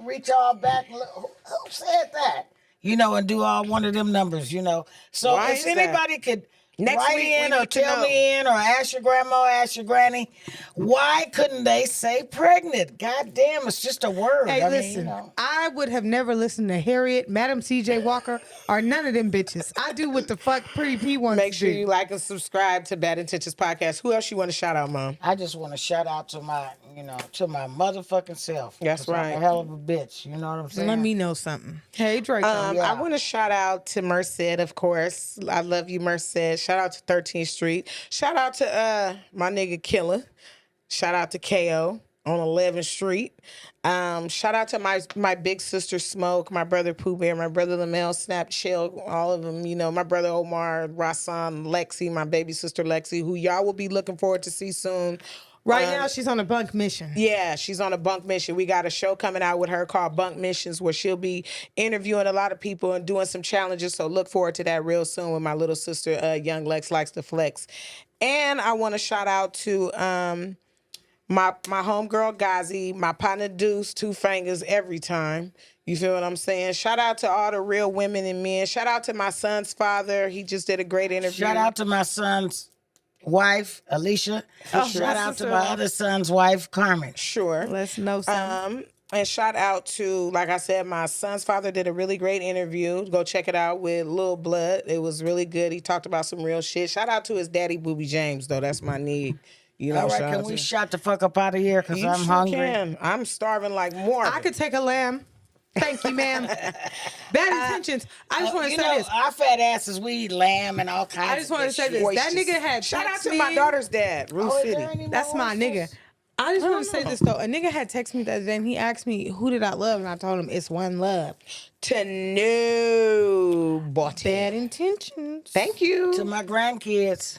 reach all back. And look, who said that? You know, and do all one of them numbers, you know. So Why if is that? anybody could Next write week, in we or need to tell know. me in or ask your grandma, ask your granny, why couldn't they say pregnant? God damn, it's just a word. Hey, I mean, listen, you know. I would have never listened to Harriet, Madam C.J. Walker, or none of them bitches. I do what the fuck Pretty P wants Make to sure do. you like and subscribe to Bad Intentions Podcast. Who else you want to shout out, Mom? I just want to shout out to my, to my motherfucking self. That's 'Cause I'm right. a hell of a bitch. You know what I'm saying? Let me know something. Hey, Draco. Yeah. I want to shout out to Merced, of course. I love you, Merced. Shout out to 13th Street. Shout out to my nigga Killer. Shout out to KO on 11th Street. Shout out to my big sister Smoke, my brother Pooh Bear, my brother Lamel, Snap, Shell, all of them. You know, my brother Omar, Rasan, Lexi, my baby sister Lexi, who y'all will be looking forward to see soon. Right now, she's on a bunk mission. Yeah, she's on a bunk mission. We got a show coming out with her called Bunk Missions, where she'll be interviewing a lot of people and doing some challenges. So look forward to that real soon with my little sister, Young Lex Likes to Flex. And I want to shout out to my homegirl Gazi, my partner Deuce, Two Fingers every time. You feel what I'm saying? Shout out to all the real women and men. Shout out to my son's father. He just did a great interview. Shout out to my son's wife, Alicia. Shout out to my other son's wife, Carmen. Sure. Let's know something. And shout out to, like I said, my son's father did a really great interview. Go check it out with Lil Blood. It was really good. He talked about some real shit. Shout out to his daddy, Booby James, though. That's my need. You know, All right, shout can out we to- shut the fuck up out of here? Because You I'm sure hungry. can. I'm starving like more. I could take a lamb. Thank you, ma'am. Bad intentions. I just want to You say know, this. our fat asses, we eat lamb and all kinds I just of want to say this. Boy, That she's- nigga had Shout out text to me. my daughter's dad, Rue Oh, is City. there any more That's my nigga. oysters? I just want to say this though. A nigga had texted me the other day and he asked me, who did I love? And I told him it's one love. To nobody. Bad intentions. Thank you. To my grandkids.